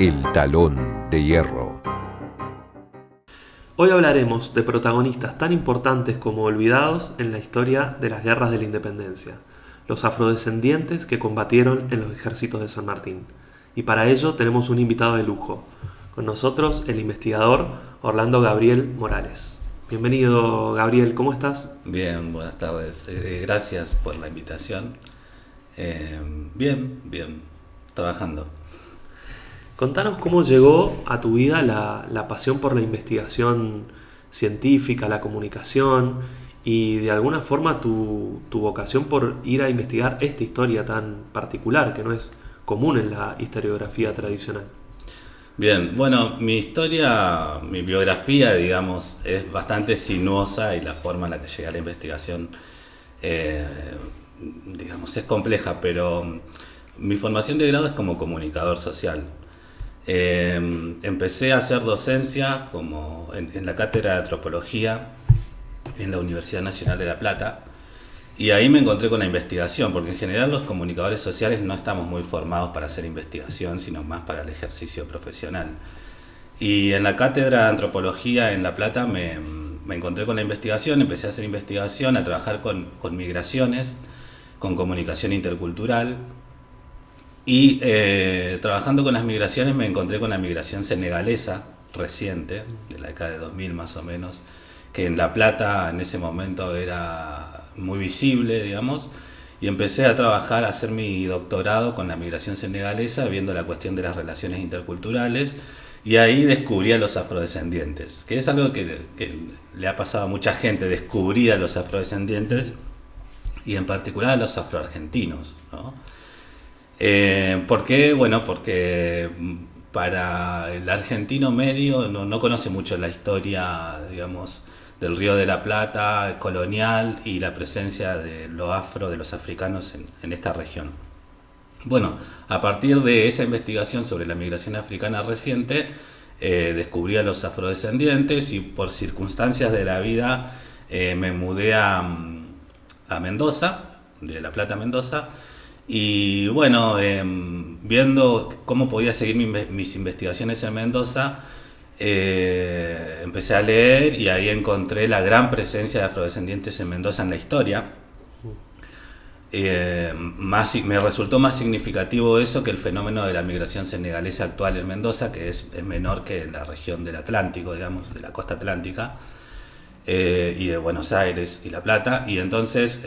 El Talón de Hierro. Hoy hablaremos de protagonistas tan importantes como olvidados en la historia de las guerras de la independencia, los afrodescendientes que combatieron en los ejércitos de San Martín. Y para ello tenemos un invitado de lujo. Con nosotros el investigador Orlando Gabriel Morales. Bienvenido, Gabriel, ¿cómo estás? Bien, buenas tardes. Gracias por la invitación. Bien, trabajando. Contanos cómo llegó a tu vida la pasión por la investigación científica, la comunicación y de alguna forma tu vocación por ir a investigar esta historia tan particular que no es común en la historiografía tradicional. Bien, bueno, mi biografía, digamos, es bastante sinuosa y la forma en la que llegué a la investigación, digamos, es compleja, pero mi formación de grado es como comunicador social. Empecé a hacer docencia como en la cátedra de antropología en la Universidad Nacional de La Plata, y ahí me encontré con la investigación, porque en general los comunicadores sociales no estamos muy formados para hacer investigación, sino más para el ejercicio profesional. Y en la cátedra de antropología en La Plata me encontré con la investigación, empecé a hacer investigación, a trabajar con migraciones, con comunicación intercultural. Y trabajando con las migraciones me encontré con la migración senegalesa reciente, de la década de 2000 más o menos, que en La Plata en ese momento era muy visible, digamos, y empecé a trabajar, a hacer mi doctorado con la migración senegalesa, viendo la cuestión de las relaciones interculturales, y ahí descubrí a los afrodescendientes, que es algo que le ha pasado a mucha gente, descubrir a los afrodescendientes, y en particular a los afroargentinos, ¿no? ¿Por qué? Bueno, porque para el argentino medio no conoce mucho la historia, digamos, del Río de la Plata, colonial, y la presencia de lo afro, de los africanos en esta región. Bueno, a partir de esa investigación sobre la migración africana reciente, descubrí a los afrodescendientes y por circunstancias de la vida me mudé a Mendoza, de La Plata a Mendoza. Y bueno, viendo cómo podía seguir mis investigaciones en Mendoza, empecé a leer y ahí encontré la gran presencia de afrodescendientes en Mendoza en la historia. Me resultó más significativo eso que el fenómeno de la migración senegalesa actual en Mendoza, que es menor que en la región del Atlántico, digamos, de la costa atlántica, y de Buenos Aires y La Plata. Y entonces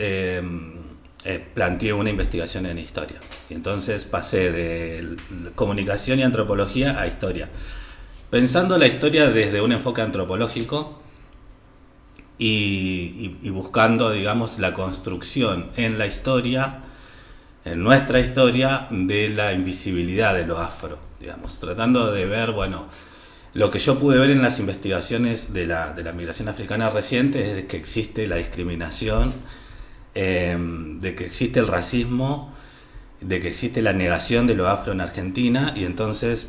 planteé una investigación en historia. Y entonces pasé de comunicación y antropología a historia, pensando la historia desde un enfoque antropológico y buscando, digamos, la construcción en la historia, en nuestra historia, de la invisibilidad de lo afro, digamos, tratando de ver, bueno, lo que yo pude ver en las investigaciones de la migración africana reciente es que existe la discriminación, de que existe el racismo, de que existe la negación de lo afro en Argentina, y entonces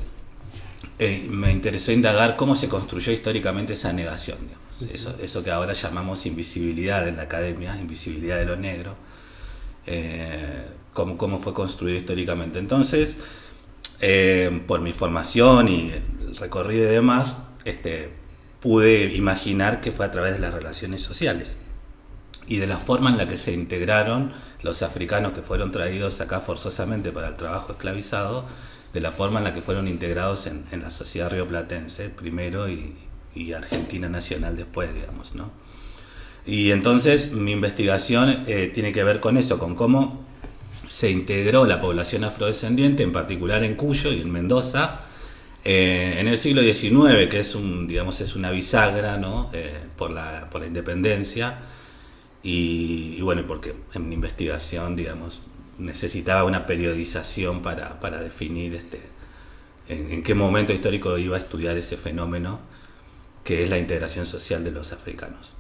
me interesó indagar cómo se construyó históricamente esa negación, digamos. Eso que ahora llamamos invisibilidad en la academia, invisibilidad de lo negro, cómo fue construido históricamente. Entonces, por mi formación y el recorrido y demás, pude imaginar que fue a través de las relaciones sociales y de la forma en la que se integraron los africanos que fueron traídos acá forzosamente para el trabajo esclavizado, de la forma en la que fueron integrados en la sociedad rioplatense primero y Argentina nacional después, digamos, ¿no? Y entonces mi investigación tiene que ver con eso, con cómo se integró la población afrodescendiente, en particular en Cuyo y en Mendoza, en el siglo XIX, que es es una bisagra, ¿no? por la independencia. Y bueno, porque en mi investigación, digamos, necesitaba una periodización para definir en qué momento histórico iba a estudiar ese fenómeno que es la integración social de los africanos.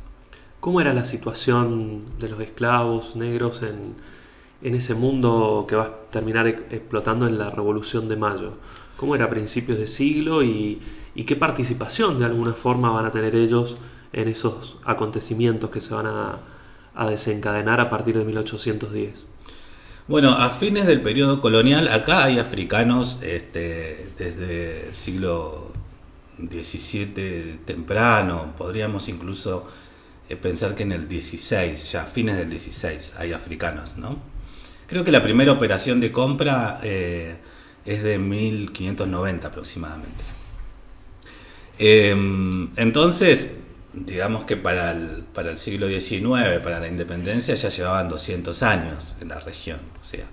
¿Cómo era la situación de los esclavos negros en ese mundo que va a terminar explotando en la Revolución de Mayo? ¿Cómo era a principios de siglo y qué participación de alguna forma van a tener ellos en esos acontecimientos que se van a desencadenar a partir de 1810? Bueno, a fines del periodo colonial, acá hay africanos desde el siglo XVII temprano, podríamos incluso pensar que en el XVI, ya a fines del XVI, hay africanos, ¿no? Creo que la primera operación de compra es de 1590 aproximadamente. Entonces, digamos que para el siglo XIX, para la independencia, ya llevaban 200 años en la región. O sea,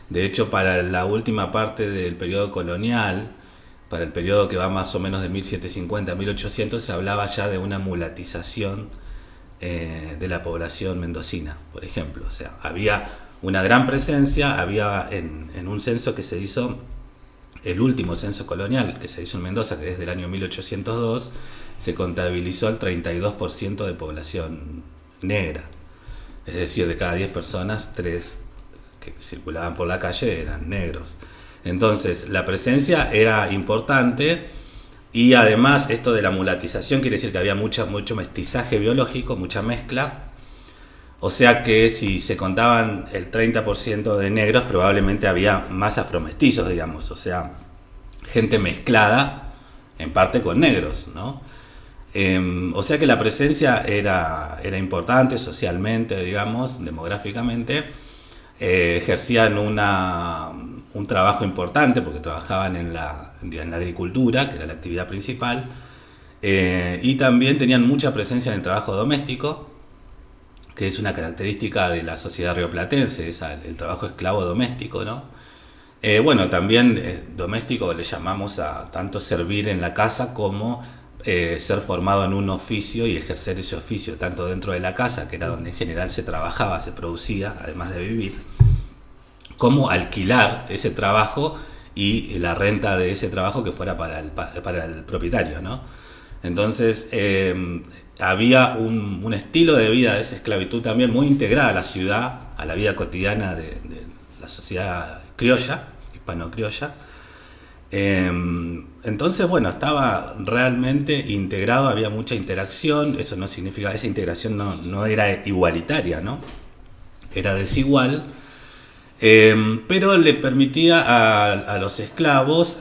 de hecho, para la última parte del periodo colonial, para el periodo que va más o menos de 1750 a 1800, se hablaba ya de una mulatización de la población mendocina, por ejemplo. O sea, había una gran presencia, había en un censo que se hizo, el último censo colonial que se hizo en Mendoza, que es del año 1802, se contabilizó el 32% de población negra. Es decir, de cada 10 personas, 3 que circulaban por la calle eran negros. Entonces, la presencia era importante y además esto de la mulatización quiere decir que había mucho mestizaje biológico, mucha mezcla. O sea que si se contaban el 30% de negros, probablemente había más afromestizos, digamos. O sea, gente mezclada en parte con negros, ¿no? O sea que la presencia era importante socialmente, digamos, demográficamente. Ejercían un trabajo importante porque trabajaban en la agricultura, que era la actividad principal. Y también tenían mucha presencia en el trabajo doméstico, que es una característica de la sociedad rioplatense, es el trabajo esclavo doméstico, ¿no? Bueno, también doméstico le llamamos a tanto servir en la casa como ser formado en un oficio y ejercer ese oficio, tanto dentro de la casa, que era donde en general se trabajaba, se producía, además de vivir, como alquilar ese trabajo y la renta de ese trabajo que fuera para el propietario, ¿no? Entonces, había un estilo de vida de esa esclavitud también muy integrada a la ciudad, a la vida cotidiana de la sociedad criolla, hispano-criolla. Entonces, bueno, estaba realmente integrado, había mucha interacción. Eso no significa, esa integración no era igualitaria, ¿no? Era desigual, pero le permitía a los esclavos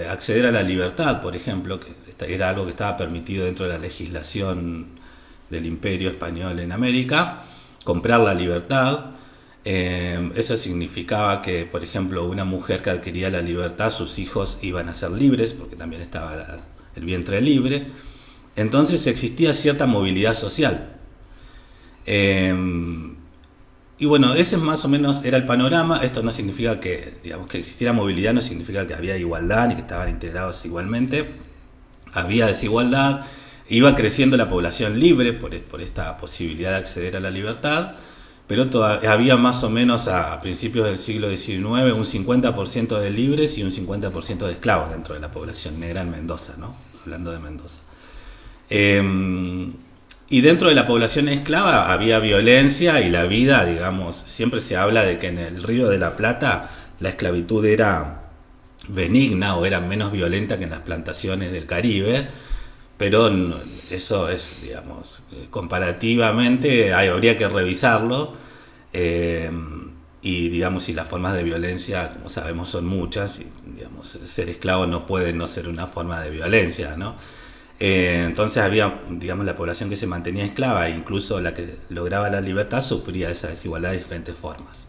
acceder a la libertad, por ejemplo, que era algo que estaba permitido dentro de la legislación del Imperio Español en América, comprar la libertad. Eso significaba que, por ejemplo, una mujer que adquiría la libertad, sus hijos iban a ser libres, porque también estaba el vientre libre. Entonces existía cierta movilidad social. Y bueno, ese más o menos era el panorama. Esto no significa que, digamos, que existiera movilidad, no significa que había igualdad ni que estaban integrados igualmente. Había desigualdad, iba creciendo la población libre por esta posibilidad de acceder a la libertad, pero había más o menos a principios del siglo XIX un 50% de libres y un 50% de esclavos dentro de la población negra en Mendoza, ¿no? Hablando de Mendoza. Y dentro de la población esclava había violencia y la vida, digamos, siempre se habla de que en el Río de la Plata la esclavitud era benigna o era menos violenta que en las plantaciones del Caribe, pero eso es, digamos, comparativamente habría que revisarlo, y digamos, si las formas de violencia, como sabemos, son muchas, y digamos, ser esclavo no puede no ser una forma de violencia, ¿no? Entonces había, digamos, la población que se mantenía esclava, e incluso la que lograba la libertad, sufría esa desigualdad de diferentes formas.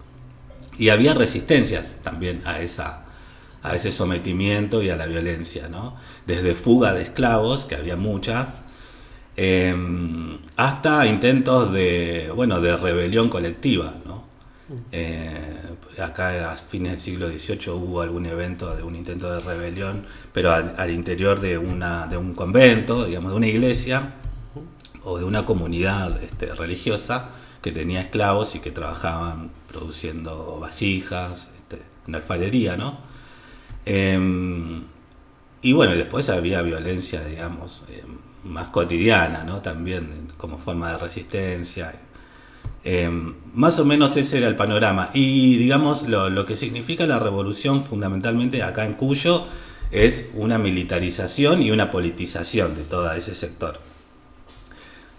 Y había resistencias también a ese sometimiento y a la violencia, ¿no? Desde fuga de esclavos, que había muchas, hasta intentos de rebelión colectiva, ¿no? Acá a fines del siglo XVIII hubo algún evento de un intento de rebelión, pero al interior de un convento, digamos, de una iglesia o de una comunidad religiosa que tenía esclavos y que trabajaban produciendo vasijas, en alfarería, ¿no? Y bueno, después había violencia, digamos, más cotidiana, ¿no? También como forma de resistencia. Más o menos ese era el panorama. Y digamos, lo que significa la revolución fundamentalmente acá en Cuyo es una militarización y una politización de todo ese sector.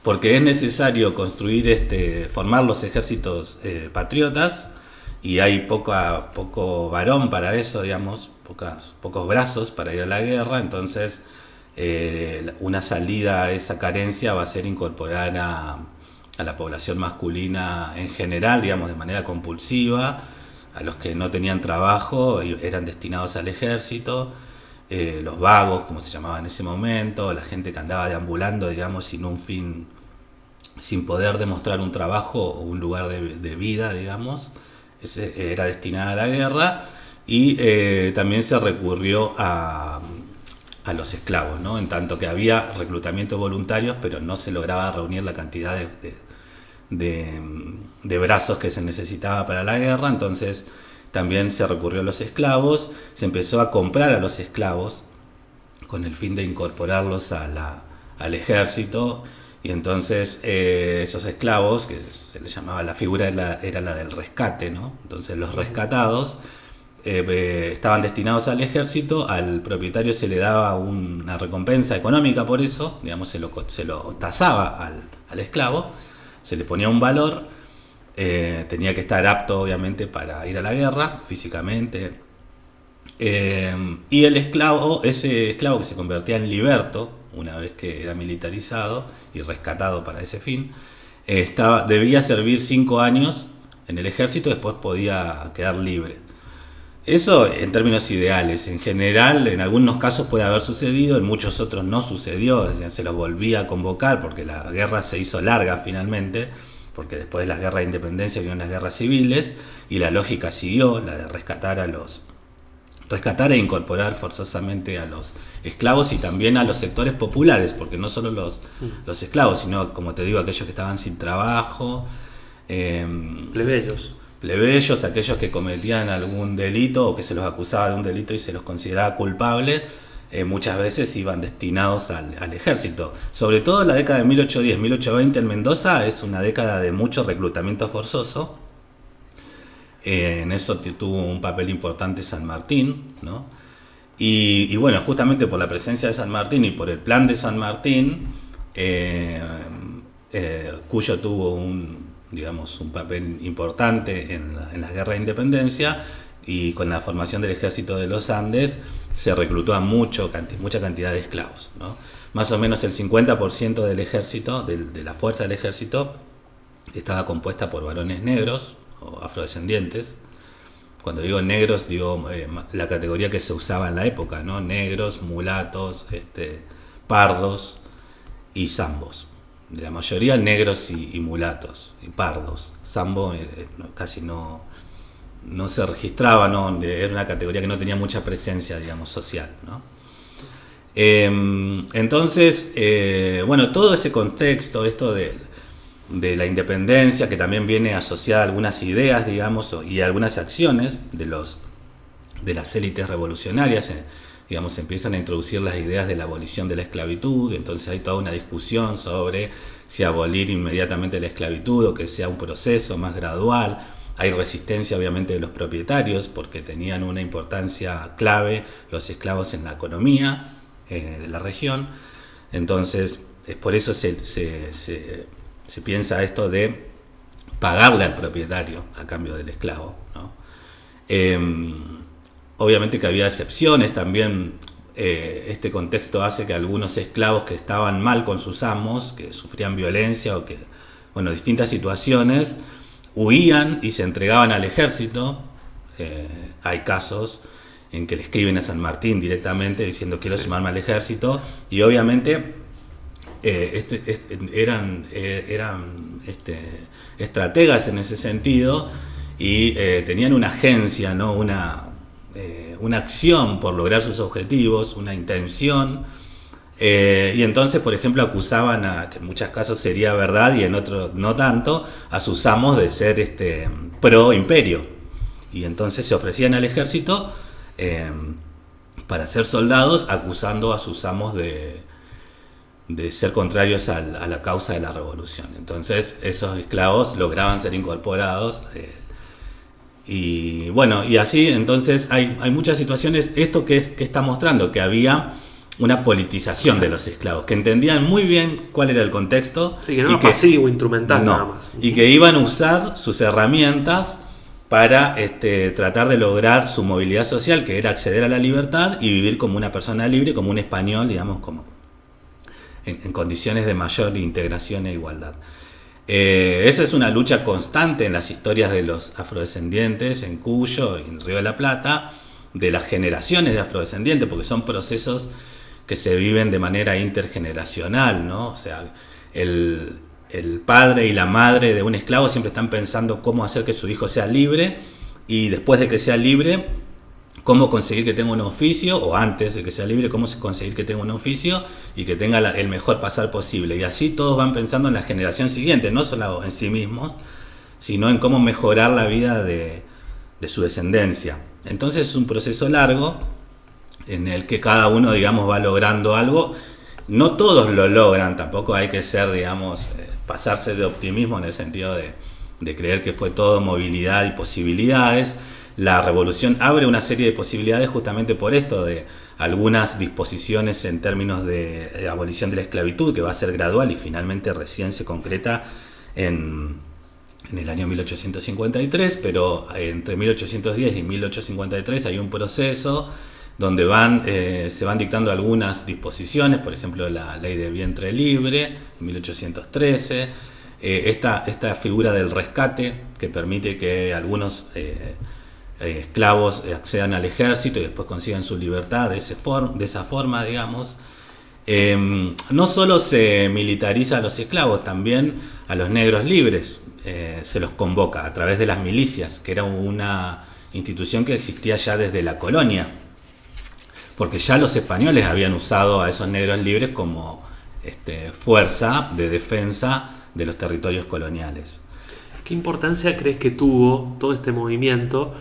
Porque es necesario construir, formar los ejércitos patriotas y hay poco varón para eso, digamos, pocos brazos para ir a la guerra. Entonces una salida a esa carencia va a ser incorporar a la población masculina en general, digamos, de manera compulsiva. A los que no tenían trabajo eran destinados al ejército, los vagos, como se llamaba en ese momento, la gente que andaba deambulando, digamos, sin un fin, sin poder demostrar un trabajo o un lugar de vida, digamos, era destinada a la guerra. Y también se recurrió a los esclavos, ¿no? En tanto que había reclutamiento voluntarios, pero no se lograba reunir la cantidad de brazos que se necesitaba para la guerra. Entonces también se recurrió a los esclavos, se empezó a comprar a los esclavos con el fin de incorporarlos al ejército. Y entonces esos esclavos, que se les llamaba, la figura era la del rescate, ¿no? Entonces los rescatados estaban destinados al ejército, al propietario se le daba una recompensa económica por eso, digamos, se lo tasaba al esclavo, se le ponía un valor, tenía que estar apto obviamente para ir a la guerra físicamente, y ese esclavo que se convertía en liberto una vez que era militarizado y rescatado para ese fin, debía servir 5 años en el ejército, después podía quedar libre. Eso en términos ideales. En general, en algunos casos puede haber sucedido, en muchos otros no sucedió, se los volvía a convocar porque la guerra se hizo larga finalmente, porque después de las guerras de independencia vinieron las guerras civiles y la lógica siguió, la de rescatar e incorporar forzosamente a los esclavos y también a los sectores populares, porque no solo los esclavos, sino, como te digo, aquellos que estaban sin trabajo, plebeyos, aquellos que cometían algún delito o que se los acusaba de un delito y se los consideraba culpables, muchas veces iban destinados al ejército. Sobre todo en la década de 1810-1820 en Mendoza es una década de mucho reclutamiento forzoso. En eso tuvo un papel importante San Martín, ¿no? Y bueno, justamente por la presencia de San Martín y por el plan de San Martín, Cuyo tuvo un papel importante en la guerra de independencia, y con la formación del ejército de los Andes se reclutó a mucha cantidad de esclavos, ¿no? Más o menos el 50% del ejército, de la fuerza del ejército, estaba compuesta por varones negros o afrodescendientes. Cuando digo negros, digo la categoría que se usaba en la época, ¿no? Negros, mulatos, pardos y zambos. La mayoría negros y mulatos y pardos. Zambo casi no se registraba, ¿no? Era una categoría que no tenía mucha presencia, digamos, social, ¿no? Entonces, bueno, todo ese contexto, esto de la independencia, que también viene asociada a algunas ideas, digamos, y algunas acciones de las élites revolucionarias, digamos, empiezan a introducir las ideas de la abolición de la esclavitud. Entonces hay toda una discusión sobre si abolir inmediatamente la esclavitud o que sea un proceso más gradual. Hay resistencia obviamente de los propietarios porque tenían una importancia clave los esclavos en la economía de la región. Entonces por eso se piensa esto de pagarle al propietario a cambio del esclavo, ¿no? Obviamente que había excepciones también. Este contexto hace que algunos esclavos que estaban mal con sus amos, que sufrían violencia o que, bueno, distintas situaciones, huían y se entregaban al ejército. Hay casos en que le escriben a San Martín directamente diciendo quiero sumarme al ejército, y obviamente eran estrategas en ese sentido, y tenían una agencia, ¿no? Una acción por lograr sus objetivos, una intención, y entonces, por ejemplo, acusaban, que en muchos casos sería verdad y en otros no tanto, a sus amos de ser pro imperio, y entonces se ofrecían al ejército para ser soldados, acusando a sus amos de ser contrarios a la causa de la revolución. Entonces esos esclavos lograban ser incorporados, y bueno, y así entonces hay muchas situaciones. Esto que está mostrando que había una politización de los esclavos, que entendían muy bien cuál era el contexto, sí, que no era pasivo, instrumental, no, nada más, y que iban a usar sus herramientas para tratar de lograr su movilidad social, que era acceder a la libertad y vivir como una persona libre, como un español, digamos, como en condiciones de mayor integración e igualdad. Esa es una lucha constante en las historias de los afrodescendientes en Cuyo y en Río de la Plata, de las generaciones de afrodescendientes, porque son procesos que se viven de manera intergeneracional, ¿no? O sea, el padre y la madre de un esclavo siempre están pensando cómo hacer que su hijo sea libre, y después de que sea libre, cómo conseguir que tenga un oficio, o antes de que sea libre, cómo conseguir que tenga un oficio y que tenga el mejor pasar posible. Y así todos van pensando en la generación siguiente, no solo en sí mismos, sino en cómo mejorar la vida de su descendencia. Entonces es un proceso largo en el que cada uno, digamos, va logrando algo. No todos lo logran, tampoco hay que ser, digamos, pasarse de optimismo en el sentido de creer que fue todo movilidad y posibilidades. La revolución abre una serie de posibilidades justamente por esto, de algunas disposiciones en términos de abolición de la esclavitud, que va a ser gradual y finalmente recién se concreta en el año 1853, pero entre 1810 y 1853 hay un proceso donde se van dictando algunas disposiciones, por ejemplo la ley de vientre libre, en 1813, esta figura del rescate que permite que algunos esclavos accedan al ejército y después consigan su libertad de esa forma, digamos. No solo se militariza a los esclavos, también a los negros libres se los convoca a través de las milicias, que era una institución que existía ya desde la colonia, porque ya los españoles habían usado a esos negros libres como fuerza de defensa de los territorios coloniales. ¿Qué importancia crees que tuvo todo este movimiento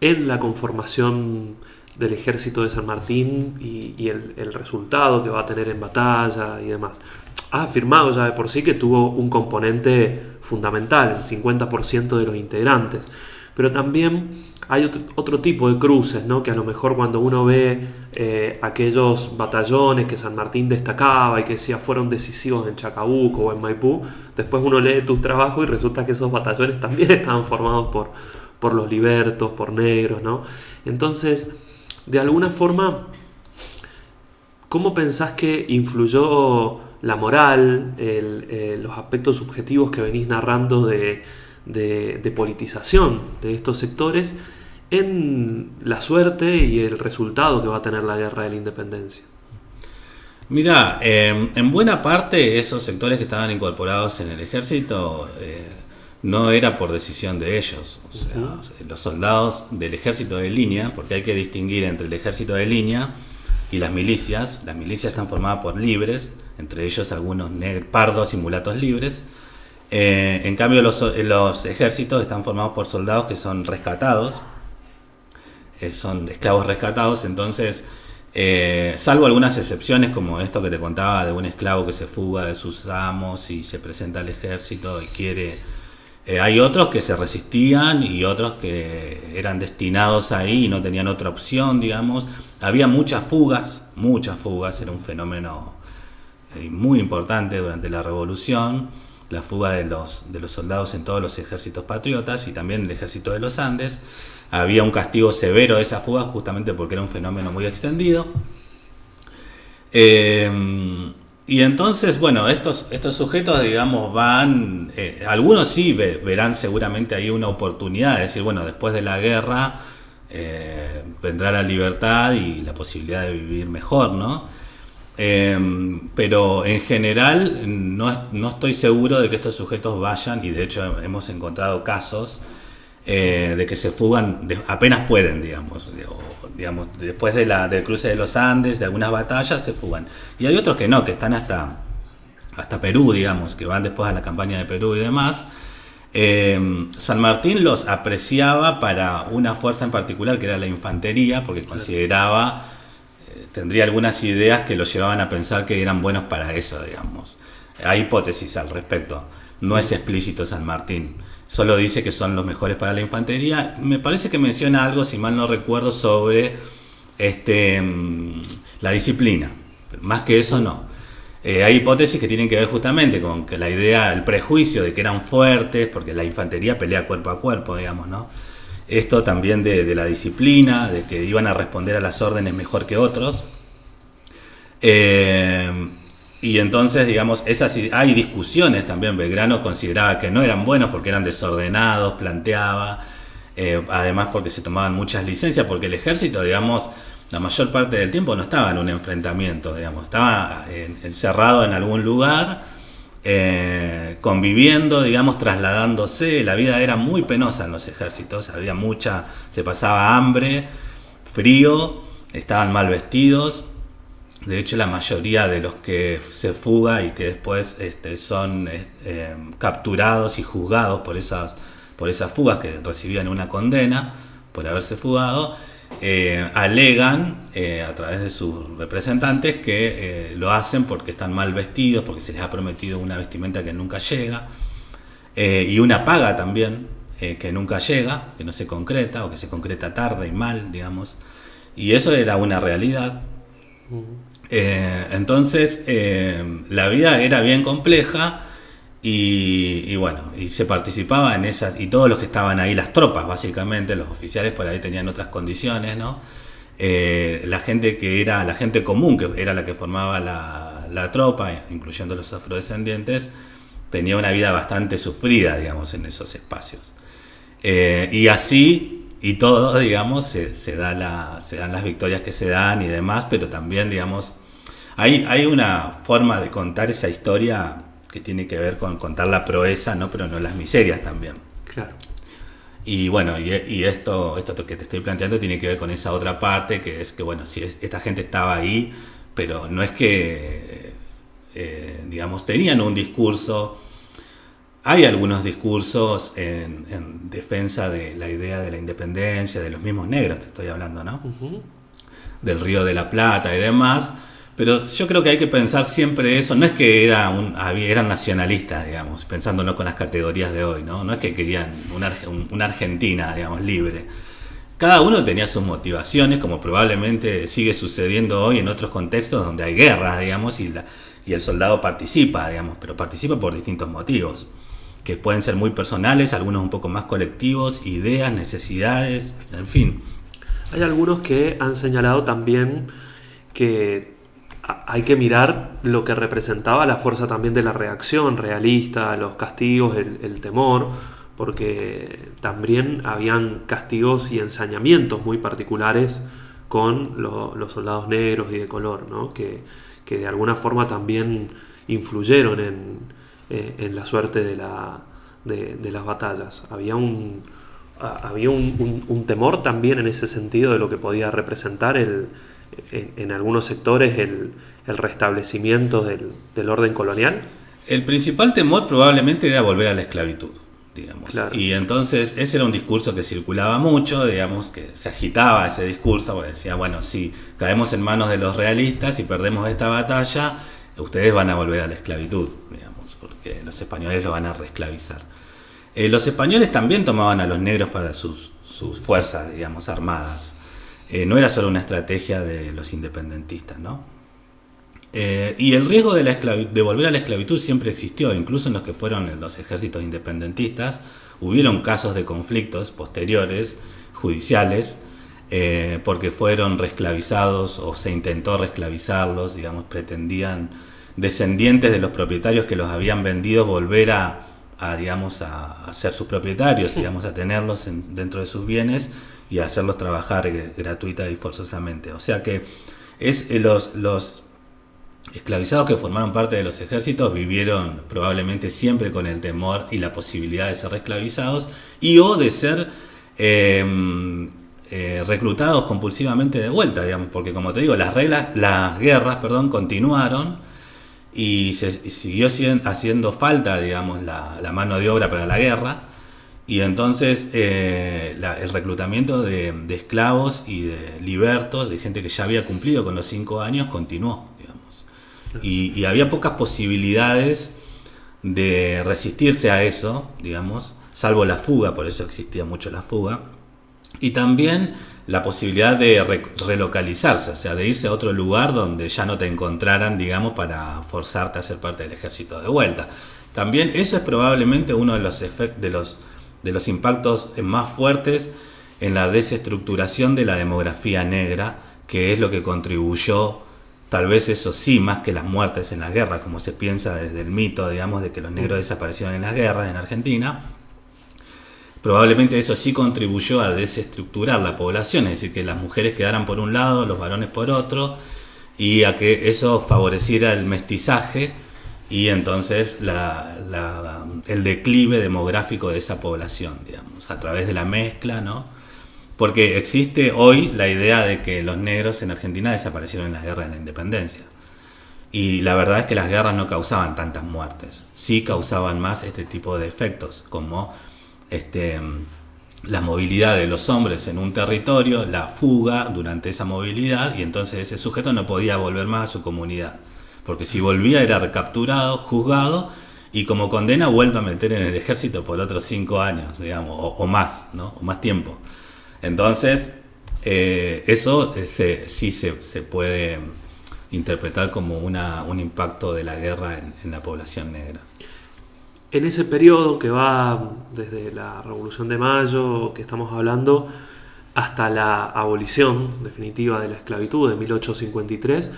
en la conformación del ejército de San Martín y el resultado que va a tener en batalla y demás? Ha afirmado ya de por sí que tuvo un componente fundamental, el 50% de los integrantes, pero también hay otro tipo de cruces, ¿no? Que a lo mejor cuando uno ve aquellos batallones que San Martín destacaba y que decía fueron decisivos en Chacabuco o en Maipú, después uno lee tus trabajos y resulta que esos batallones también estaban formados por los libertos, por negros, ¿no? Entonces, de alguna forma, ¿cómo pensás que influyó la moral, los aspectos subjetivos que venís narrando de politización de estos sectores en la suerte y el resultado que va a tener la guerra de la independencia? Mirá, en buena parte esos sectores que estaban incorporados en el ejército no era por decisión de ellos. O sea, los soldados del ejército de línea, porque hay que distinguir entre el ejército de línea y las milicias. Las milicias están formadas por libres, entre ellos algunos pardos y mulatos libres. En cambio los ejércitos están formados por soldados que son rescatados, son esclavos rescatados. Entonces, salvo algunas excepciones como esto que te contaba de un esclavo que se fuga de sus amos y se presenta al ejército y quiere... hay otros que se resistían y otros que eran destinados ahí y no tenían otra opción, digamos. Había muchas fugas, era un fenómeno muy importante durante la Revolución, la fuga de los soldados en todos los ejércitos patriotas y también el ejército de los Andes. Había un castigo severo de esa fuga justamente porque era un fenómeno muy extendido. Y entonces, bueno, estos sujetos, digamos, van... algunos sí verán seguramente ahí una oportunidad de decir, bueno, después de la guerra vendrá la libertad y la posibilidad de vivir mejor, ¿no? Pero en general no estoy seguro de que estos sujetos vayan, y de hecho hemos encontrado casos de que se fugan apenas pueden, digamos, después del cruce de los Andes, de algunas batallas, se fugan. Y hay otros que no, que están hasta Perú, digamos, que van después a la campaña de Perú y demás. San Martín los apreciaba para una fuerza en particular, que era la infantería, porque consideraba, tendría algunas ideas que los llevaban a pensar que eran buenos para eso, digamos. Hay hipótesis al respecto, no es explícito San Martín. Solo dice que son los mejores para la infantería. Me parece que menciona algo, si mal no recuerdo, sobre la disciplina. Más que eso, no. Hay hipótesis que tienen que ver justamente con que la idea, el prejuicio de que eran fuertes, porque la infantería pelea cuerpo a cuerpo, digamos, ¿no? Esto también de la disciplina, de que iban a responder a las órdenes mejor que otros. Y entonces, digamos, hay discusiones también. Belgrano consideraba que no eran buenos porque eran desordenados, planteaba, además porque se tomaban muchas licencias, porque el ejército, digamos, la mayor parte del tiempo no estaba en un enfrentamiento, digamos, estaba encerrado en algún lugar, conviviendo, digamos, trasladándose. La vida era muy penosa en los ejércitos, se pasaba hambre, frío, estaban mal vestidos. De hecho, la mayoría de los que se fuga y que después son capturados y juzgados por esas fugas, que recibían una condena por haberse fugado, alegan a través de sus representantes que lo hacen porque están mal vestidos, porque se les ha prometido una vestimenta que nunca llega, y una paga también que nunca llega, que no se concreta, o que se concreta tarde y mal, digamos. Y eso era una realidad. Entonces la vida era bien compleja y bueno, y se participaba en esas, y todos los que estaban ahí, las tropas básicamente, los oficiales por ahí tenían otras condiciones, ¿no? La gente que era la gente común, que era la que formaba la tropa, incluyendo los afrodescendientes, tenía una vida bastante sufrida, digamos, en esos espacios. Y así y todo, digamos, se dan las victorias que se dan y demás, pero también, digamos, hay una forma de contar esa historia que tiene que ver con contar la proeza, ¿no? Pero no las miserias también. Claro. Y bueno, y esto que te estoy planteando tiene que ver con esa otra parte, que es que, bueno, sí, esta gente estaba ahí, pero no es que, digamos, tenían un discurso. Hay algunos discursos en defensa de la idea de la independencia, de los mismos negros, te estoy hablando, ¿no? Uh-huh. Del Río de la Plata y demás, pero yo creo que hay que pensar siempre eso. No es que eran nacionalistas, digamos, pensándolo con las categorías de hoy, ¿no? No es que querían una Argentina, digamos, libre. Cada uno tenía sus motivaciones, como probablemente sigue sucediendo hoy en otros contextos donde hay guerras, digamos, y el soldado participa, digamos, pero participa por distintos motivos, que pueden ser muy personales, algunos un poco más colectivos, ideas, necesidades, en fin. Hay algunos que han señalado también que hay que mirar lo que representaba la fuerza también de la reacción realista, los castigos, el temor, porque también habían castigos y ensañamientos muy particulares con los soldados negros y de color, ¿no? Que de alguna forma también influyeron en la suerte de las batallas. Había un temor también en ese sentido de lo que podía representar en algunos sectores el restablecimiento del orden colonial. El principal temor probablemente era volver a la esclavitud, digamos. Claro. Y entonces ese era un discurso que circulaba mucho, digamos, que se agitaba ese discurso, porque decía, bueno, si caemos en manos de los realistas y perdemos esta batalla, ustedes van a volver a la esclavitud, digamos, porque los españoles lo van a reesclavizar. Los españoles también tomaban a los negros para sus fuerzas, digamos, armadas. No era solo una estrategia de los independentistas, ¿no? Y el riesgo de volver a la esclavitud siempre existió, incluso en los que fueron en los ejércitos independentistas. Hubieron casos de conflictos posteriores, judiciales, porque fueron reesclavizados o se intentó reesclavizarlos, digamos, pretendían descendientes de los propietarios que los habían vendido volver a ser sus propietarios, digamos, a tenerlos dentro de sus bienes y a hacerlos trabajar gratuita y forzosamente. O sea que los esclavizados que formaron parte de los ejércitos vivieron probablemente siempre con el temor y la posibilidad de ser reesclavizados o de ser reclutados compulsivamente de vuelta, digamos, porque como te digo, las guerras continuaron y siguió haciendo falta, digamos, la mano de obra para la guerra. Y entonces el reclutamiento de esclavos y de libertos, de gente que ya había cumplido con los 5 años, continuó, digamos. Y había pocas posibilidades de resistirse a eso, digamos, salvo la fuga, por eso existía mucho la fuga. Y también la posibilidad de relocalizarse, o sea, de irse a otro lugar donde ya no te encontraran, digamos, para forzarte a ser parte del ejército de vuelta. También eso es probablemente uno de los impactos más fuertes en la desestructuración de la demografía negra, que es lo que contribuyó, tal vez eso sí, más que las muertes en las guerras, como se piensa desde el mito, digamos, de que los negros desaparecieron en las guerras en Argentina. Probablemente eso sí contribuyó a desestructurar la población, es decir, que las mujeres quedaran por un lado, los varones por otro, y a que eso favoreciera el mestizaje y entonces el declive demográfico de esa población, digamos, a través de la mezcla, ¿no? Porque existe hoy la idea de que los negros en Argentina desaparecieron en las guerras de la independencia. Y la verdad es que las guerras no causaban tantas muertes, sí causaban más este tipo de efectos, como la movilidad de los hombres en un territorio, la fuga durante esa movilidad, y entonces ese sujeto no podía volver más a su comunidad, porque si volvía era recapturado, juzgado y como condena vuelto a meter en el ejército por otros 5 años, digamos, o más, ¿no? O más tiempo. Entonces eso sí se puede interpretar como un impacto de la guerra en la población negra. En ese periodo que va desde la Revolución de Mayo, que estamos hablando, hasta la abolición definitiva de la esclavitud de 1853,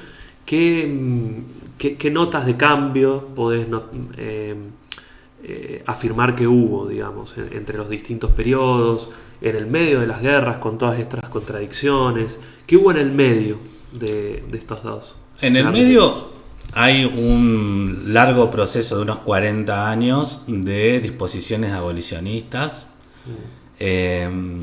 ¿qué notas de cambio podés afirmar que hubo, digamos, entre los distintos periodos, en el medio de las guerras, con todas estas contradicciones? ¿Qué hubo en el medio de estos dos? En el medio hay un largo proceso de unos 40 años de disposiciones abolicionistas, que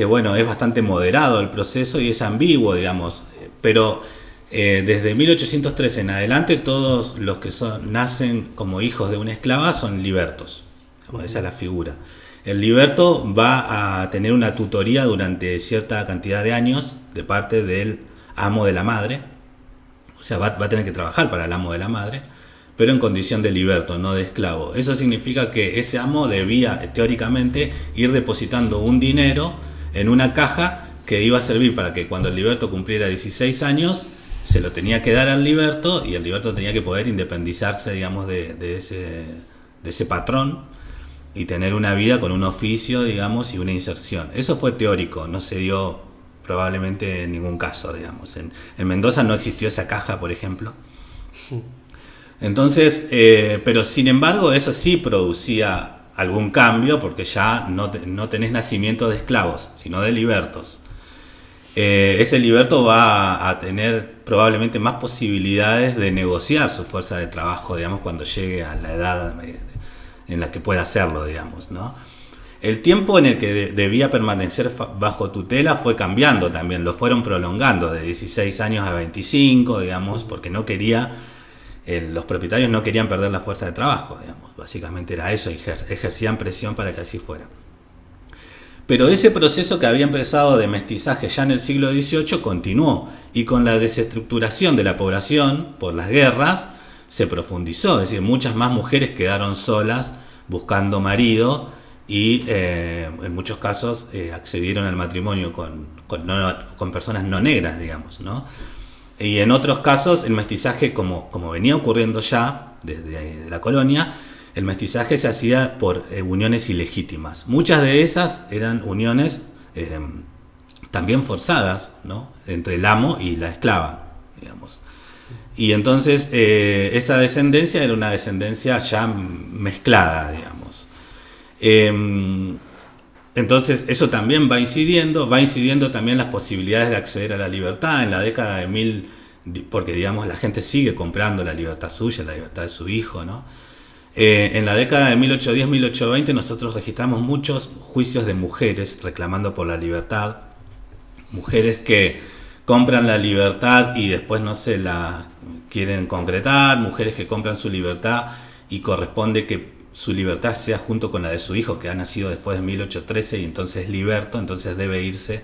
bueno, es bastante moderado el proceso y es ambiguo, digamos, pero desde 1813 en adelante todos los que nacen como hijos de una esclava son libertos, digamos, esa es la figura. El liberto va a tener una tutoría durante cierta cantidad de años de parte del amo de la madre. O sea, va a tener que trabajar para el amo de la madre, pero en condición de liberto, no de esclavo. Eso significa que ese amo debía, teóricamente, ir depositando un dinero en una caja que iba a servir para que cuando el liberto cumpliera 16 años, se lo tenía que dar al liberto y el liberto tenía que poder independizarse, digamos, de ese patrón y tener una vida con un oficio, digamos, y una inserción. Eso fue teórico, no se dio probablemente en ningún caso, digamos. En Mendoza no existió esa caja, por ejemplo. Entonces, pero sin embargo, eso sí producía algún cambio, porque ya no tenés nacimiento de esclavos, sino de libertos. Ese liberto va a tener probablemente más posibilidades de negociar su fuerza de trabajo, digamos, cuando llegue a la edad en la que pueda hacerlo, digamos, ¿no? El tiempo en el que debía permanecer bajo tutela fue cambiando también, lo fueron prolongando de 16 años a 25, digamos, porque los propietarios no querían perder la fuerza de trabajo, digamos, básicamente era eso, ejercían presión para que así fuera. Pero ese proceso que había empezado de mestizaje ya en el siglo XVIII continuó, y con la desestructuración de la población por las guerras se profundizó, es decir, muchas más mujeres quedaron solas buscando marido, y en muchos casos accedieron al matrimonio con personas no negras, digamos, ¿no? Y en otros casos el mestizaje, como venía ocurriendo ya desde la colonia, el mestizaje se hacía por uniones ilegítimas. Muchas de esas eran uniones también forzadas, ¿no? Entre el amo y la esclava, digamos. Y entonces esa descendencia era una descendencia ya mezclada, digamos. Entonces eso también va incidiendo también las posibilidades de acceder a la libertad en la década de porque digamos la gente sigue comprando la libertad suya, la libertad de su hijo, ¿no? En la década de 1810-1820 nosotros registramos muchos juicios de mujeres reclamando por la libertad, mujeres que compran la libertad y después no se la quieren concretar, mujeres que compran su libertad y corresponde que su libertad sea junto con la de su hijo que ha nacido después de 1813 y entonces es liberto, entonces debe irse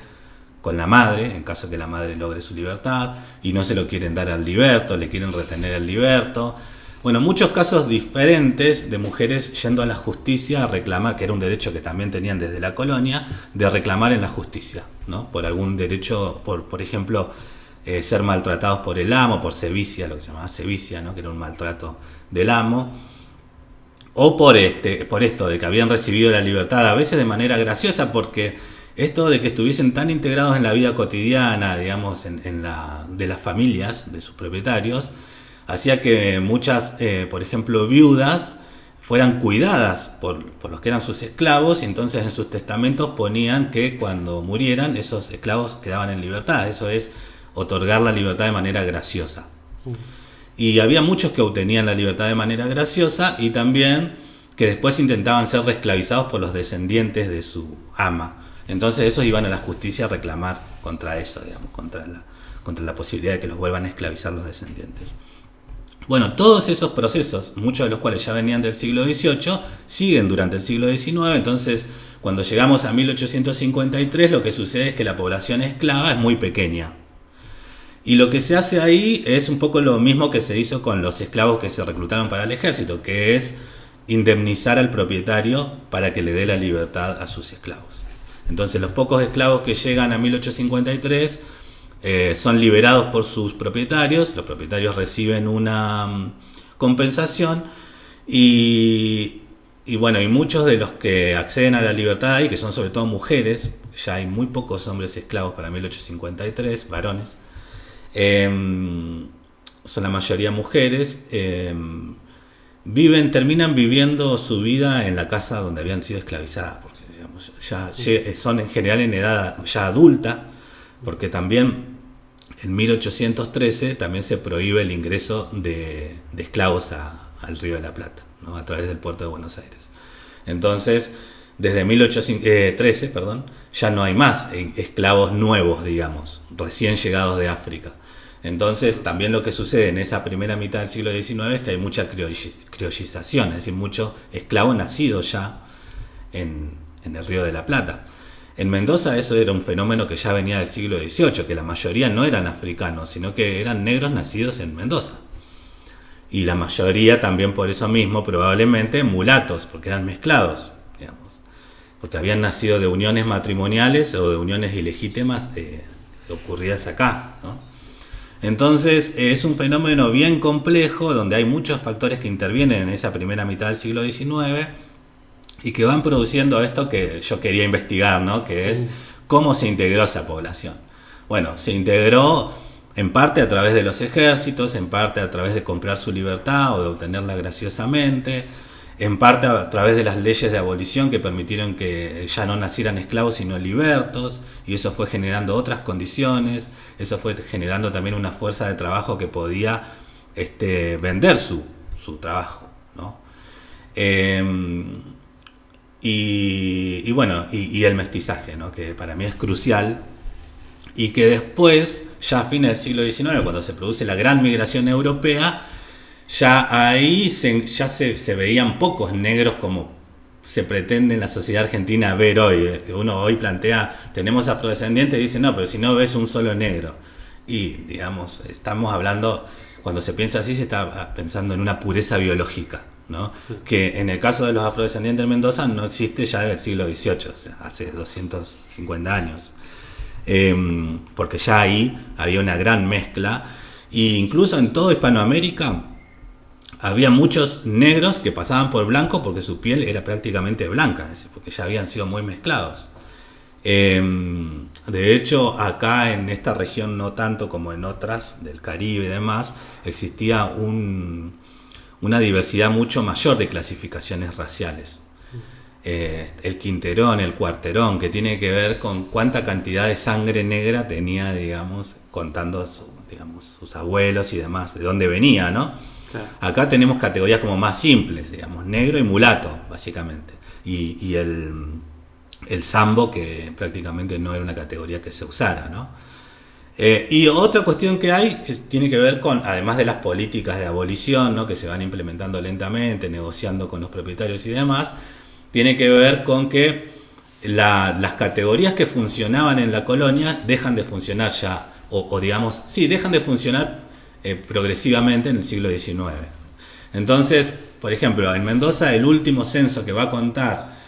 con la madre en caso que la madre logre su libertad, y no se lo quieren dar al liberto, le quieren retener al liberto. Bueno, muchos casos diferentes de mujeres yendo a la justicia a reclamar, que era un derecho que también tenían desde la colonia, de reclamar en la justicia, ¿no? Por algún derecho, por ejemplo, ser maltratados por el amo, por sevicia, lo que se llamaba sevicia, ¿no? Que era un maltrato del amo, o por esto de que habían recibido la libertad, a veces de manera graciosa, porque esto de que estuviesen tan integrados en la vida cotidiana, digamos, de las familias, de sus propietarios, hacía que muchas, por ejemplo, viudas fueran cuidadas por los que eran sus esclavos, y entonces en sus testamentos ponían que cuando murieran esos esclavos quedaban en libertad. Eso es otorgar la libertad de manera graciosa. Y había muchos que obtenían la libertad de manera graciosa y también que después intentaban ser reesclavizados por los descendientes de su ama. Entonces esos iban a la justicia a reclamar contra eso, digamos, contra la posibilidad de que los vuelvan a esclavizar los descendientes. Bueno, todos esos procesos, muchos de los cuales ya venían del siglo XVIII, siguen durante el siglo XIX. Entonces, cuando llegamos a 1853, lo que sucede es que la población esclava es muy pequeña. Y lo que se hace ahí es un poco lo mismo que se hizo con los esclavos que se reclutaron para el ejército, que es indemnizar al propietario para que le dé la libertad a sus esclavos. Entonces, los pocos esclavos que llegan a 1853 son liberados por sus propietarios. Los propietarios reciben una compensación y bueno, y muchos de los que acceden a la libertad ahí, que son sobre todo mujeres, ya hay muy pocos hombres esclavos para 1853, varones, son la mayoría mujeres, terminan viviendo su vida en la casa donde habían sido esclavizadas, porque digamos, ya son en general en edad ya adulta, porque también en 1813 también se prohíbe el ingreso de esclavos al Río de la Plata, ¿no? A través del puerto de Buenos Aires. Entonces, desde 1813, ya no hay más esclavos nuevos, digamos, recién llegados de África. Entonces, también lo que sucede en esa primera mitad del siglo XIX es que hay mucha criollización, es decir, mucho esclavo nacido ya en el Río de la Plata. En Mendoza eso era un fenómeno que ya venía del siglo XVIII, que la mayoría no eran africanos, sino que eran negros nacidos en Mendoza. Y la mayoría también por eso mismo, probablemente mulatos, porque eran mezclados, digamos, porque habían nacido de uniones matrimoniales o de uniones ilegítimas ocurridas acá, ¿no? Entonces es un fenómeno bien complejo, donde hay muchos factores que intervienen en esa primera mitad del siglo XIX, y que van produciendo esto que yo quería investigar, ¿no? Que es cómo se integró esa población. Bueno, se integró en parte a través de los ejércitos, en parte a través de comprar su libertad o de obtenerla graciosamente, en parte a través de las leyes de abolición que permitieron que ya no nacieran esclavos sino libertos, y eso fue generando otras condiciones, eso fue generando también una fuerza de trabajo que podía vender su trabajo, ¿no? Y bueno, y el mestizaje, ¿no? Que para mí es crucial, y que después, ya a fines del siglo XIX, cuando se produce la gran migración europea, ya ahí se veían pocos negros como se pretende en la sociedad argentina ver hoy. Uno hoy plantea, tenemos afrodescendientes, y dice, no, pero si no ves un solo negro. Y digamos, estamos hablando, cuando se piensa así, se está pensando en una pureza biológica, ¿no? Que en el caso de los afrodescendientes en Mendoza no existe ya del siglo XVIII, o sea, hace 250 años. Porque ya ahí había una gran mezcla, e incluso en toda Hispanoamérica había muchos negros que pasaban por blanco porque su piel era prácticamente blanca, es decir, porque ya habían sido muy mezclados. De hecho, acá en esta región, no tanto como en otras del Caribe y demás, existía una diversidad mucho mayor de clasificaciones raciales. El quinterón, el cuarterón, que tiene que ver con cuánta cantidad de sangre negra tenía, digamos, contando sus abuelos y demás, de dónde venía, ¿no? Claro. Acá tenemos categorías como más simples, digamos, negro y mulato, básicamente. Y el sambo, que prácticamente no era una categoría que se usara, ¿no? Y otra cuestión que hay, que tiene que ver con, además de las políticas de abolición, ¿no? Que se van implementando lentamente, negociando con los propietarios y demás, tiene que ver con que las categorías que funcionaban en la colonia dejan de funcionar ya, dejan de funcionar progresivamente en el siglo XIX. Entonces, por ejemplo, en Mendoza el último censo que va a contar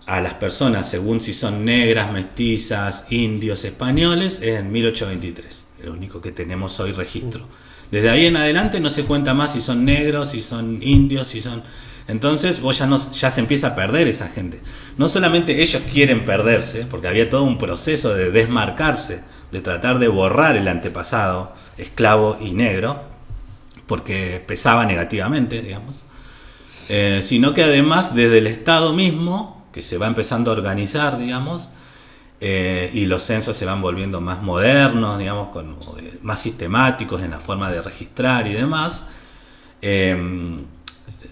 a las personas según si son negras, mestizas, indios, españoles, es en 1823, el único que tenemos hoy registro. Desde ahí en adelante no se cuenta más si son negros, si son indios, si son... Entonces vos ya se empieza a perder esa gente. No solamente ellos quieren perderse, porque había todo un proceso de desmarcarse, de tratar de borrar el antepasado esclavo y negro, porque pesaba negativamente, digamos, sino que además desde el Estado mismo, que se va empezando a organizar, digamos, y los censos se van volviendo más modernos, digamos, más sistemáticos en la forma de registrar y demás,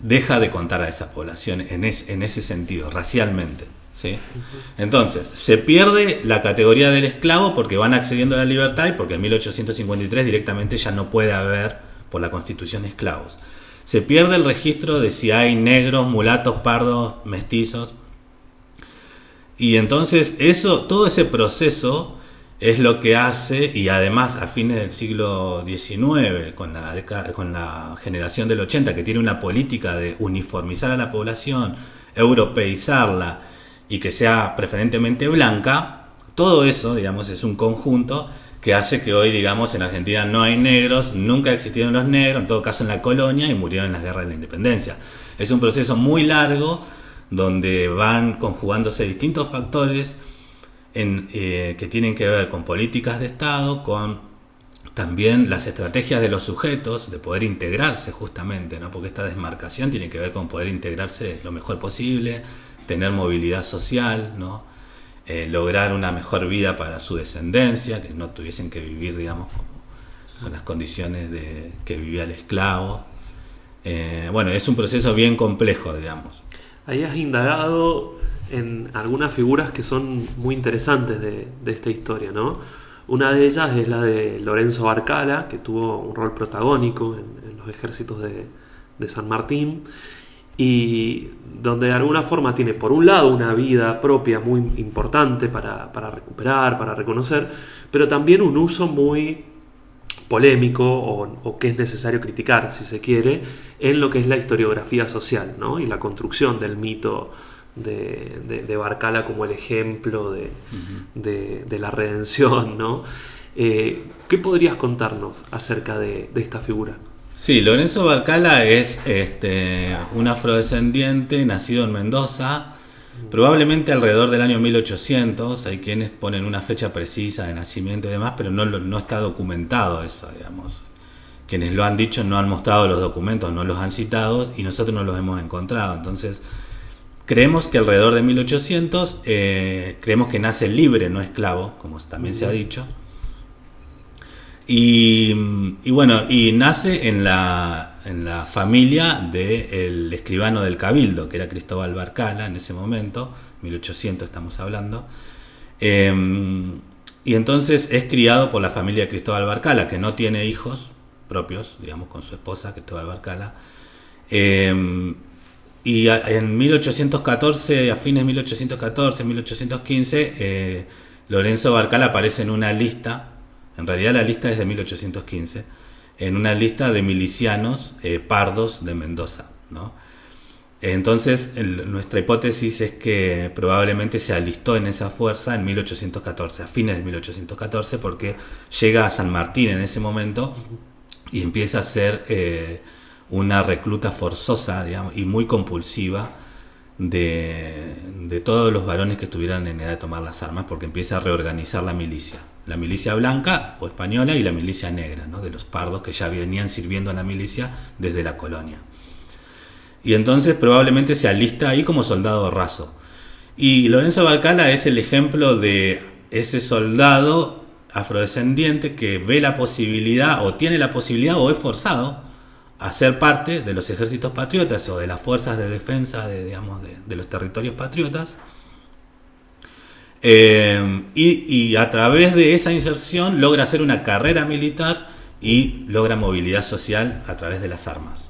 deja de contar a esa población en ese sentido, racialmente, ¿sí? Entonces, se pierde la categoría del esclavo porque van accediendo a la libertad y porque en 1853 directamente ya no puede haber, por la Constitución, esclavos. Se pierde el registro de si hay negros, mulatos, pardos, mestizos. Y entonces todo ese proceso es lo que hace, y además a fines del siglo XIX, con la generación del 80, que tiene una política de uniformizar a la población, europeizarla y que sea preferentemente blanca, todo eso, digamos, es un conjunto que hace que hoy, digamos, en Argentina no hay negros, nunca existieron los negros, en todo caso en la colonia, y murieron en las guerras de la independencia. Es un proceso muy largo donde van conjugándose distintos factores que tienen que ver con políticas de Estado, con también las estrategias de los sujetos de poder integrarse justamente, ¿no? Porque esta desmarcación tiene que ver con poder integrarse lo mejor posible, tener movilidad social, ¿no? Lograr una mejor vida para su descendencia, que no tuviesen que vivir, digamos, con las condiciones que vivía el esclavo. Bueno, es un proceso bien complejo, digamos. Ahí has indagado en algunas figuras que son muy interesantes de esta historia, ¿no? Una de ellas es la de Lorenzo Barcala, que tuvo un rol protagónico en los ejércitos de San Martín, y donde de alguna forma tiene por un lado una vida propia muy importante para recuperar, para reconocer, pero también un uso muy polémico o que es necesario criticar, si se quiere, en lo que es la historiografía social, ¿no? Y la construcción del mito de Barcala como el ejemplo de la redención, ¿no? ¿Qué podrías contarnos acerca de esta figura? Sí, Lorenzo Barcala es un afrodescendiente nacido en Mendoza, probablemente alrededor del año 1800. Hay quienes ponen una fecha precisa de nacimiento y demás, pero no está documentado eso, digamos. Quienes lo han dicho no han mostrado los documentos, no los han citado y nosotros no los hemos encontrado. Entonces, creemos que alrededor de 1800, creemos que nace libre, no esclavo, como también se ha dicho. Y bueno, y nace en la familia del escribano del Cabildo, que era Cristóbal Barcala en ese momento, 1800 estamos hablando. Y entonces es criado por la familia de Cristóbal Barcala, que no tiene hijos propios, digamos, con su esposa, Cristóbal Barcala. Y en 1814, a fines de 1814, 1815, Lorenzo Barcala aparece en una lista. En realidad la lista es de 1815, en una lista de milicianos pardos de Mendoza, ¿no? Entonces, nuestra hipótesis es que probablemente se alistó en esa fuerza en 1814, a fines de 1814, porque llega a San Martín en ese momento y empieza a ser una recluta forzosa, digamos, y muy compulsiva de todos los varones que estuvieran en edad de tomar las armas, porque empieza a reorganizar la milicia blanca o española y la milicia negra, ¿no? De los pardos que ya venían sirviendo en la milicia desde la colonia. Y entonces probablemente se alista ahí como soldado raso. Y Lorenzo Barcala es el ejemplo de ese soldado afrodescendiente que ve la posibilidad, o tiene la posibilidad, o es forzado a ser parte de los ejércitos patriotas o de las fuerzas de defensa de los territorios patriotas. Y a través de esa inserción logra hacer una carrera militar y logra movilidad social a través de las armas,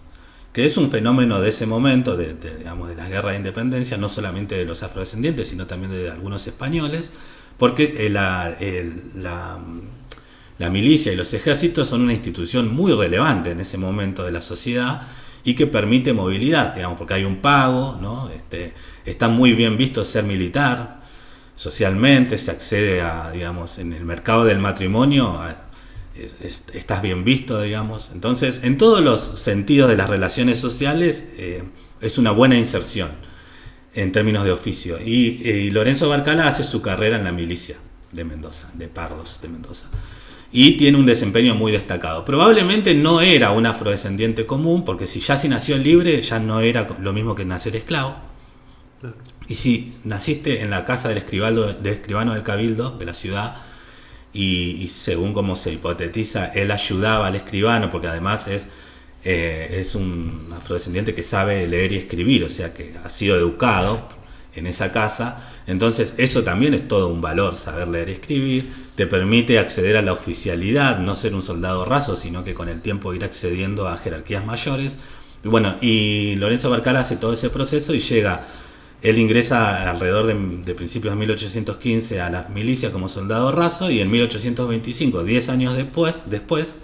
que es un fenómeno de ese momento, de las guerras de independencia, no solamente de los afrodescendientes, sino también de algunos españoles, porque la milicia y los ejércitos son una institución muy relevante en ese momento de la sociedad y que permite movilidad, digamos, porque hay un pago, ¿no? Está muy bien visto ser militar. Socialmente se accede a, digamos, en el mercado del matrimonio, estás bien visto, digamos. Entonces, en todos los sentidos de las relaciones sociales, es una buena inserción en términos de oficio. Y Lorenzo Barcala hace su carrera en la milicia de Mendoza, de Pardos de Mendoza. Y tiene un desempeño muy destacado. Probablemente no era un afrodescendiente común, porque si nació libre, ya no era lo mismo que nacer esclavo. Claro. Y si naciste en la casa del escribano del Cabildo de la ciudad, y según como se hipotetiza, él ayudaba al escribano, porque además es un afrodescendiente que sabe leer y escribir, o sea que ha sido educado en esa casa. Entonces eso también es todo un valor, saber leer y escribir. Te permite acceder a la oficialidad, no ser un soldado raso, sino que con el tiempo ir accediendo a jerarquías mayores. Y bueno, y Lorenzo Barcala hace todo ese proceso y él ingresa alrededor de principios de 1815 a la milicia como soldado raso, y en 1825, 10 años después,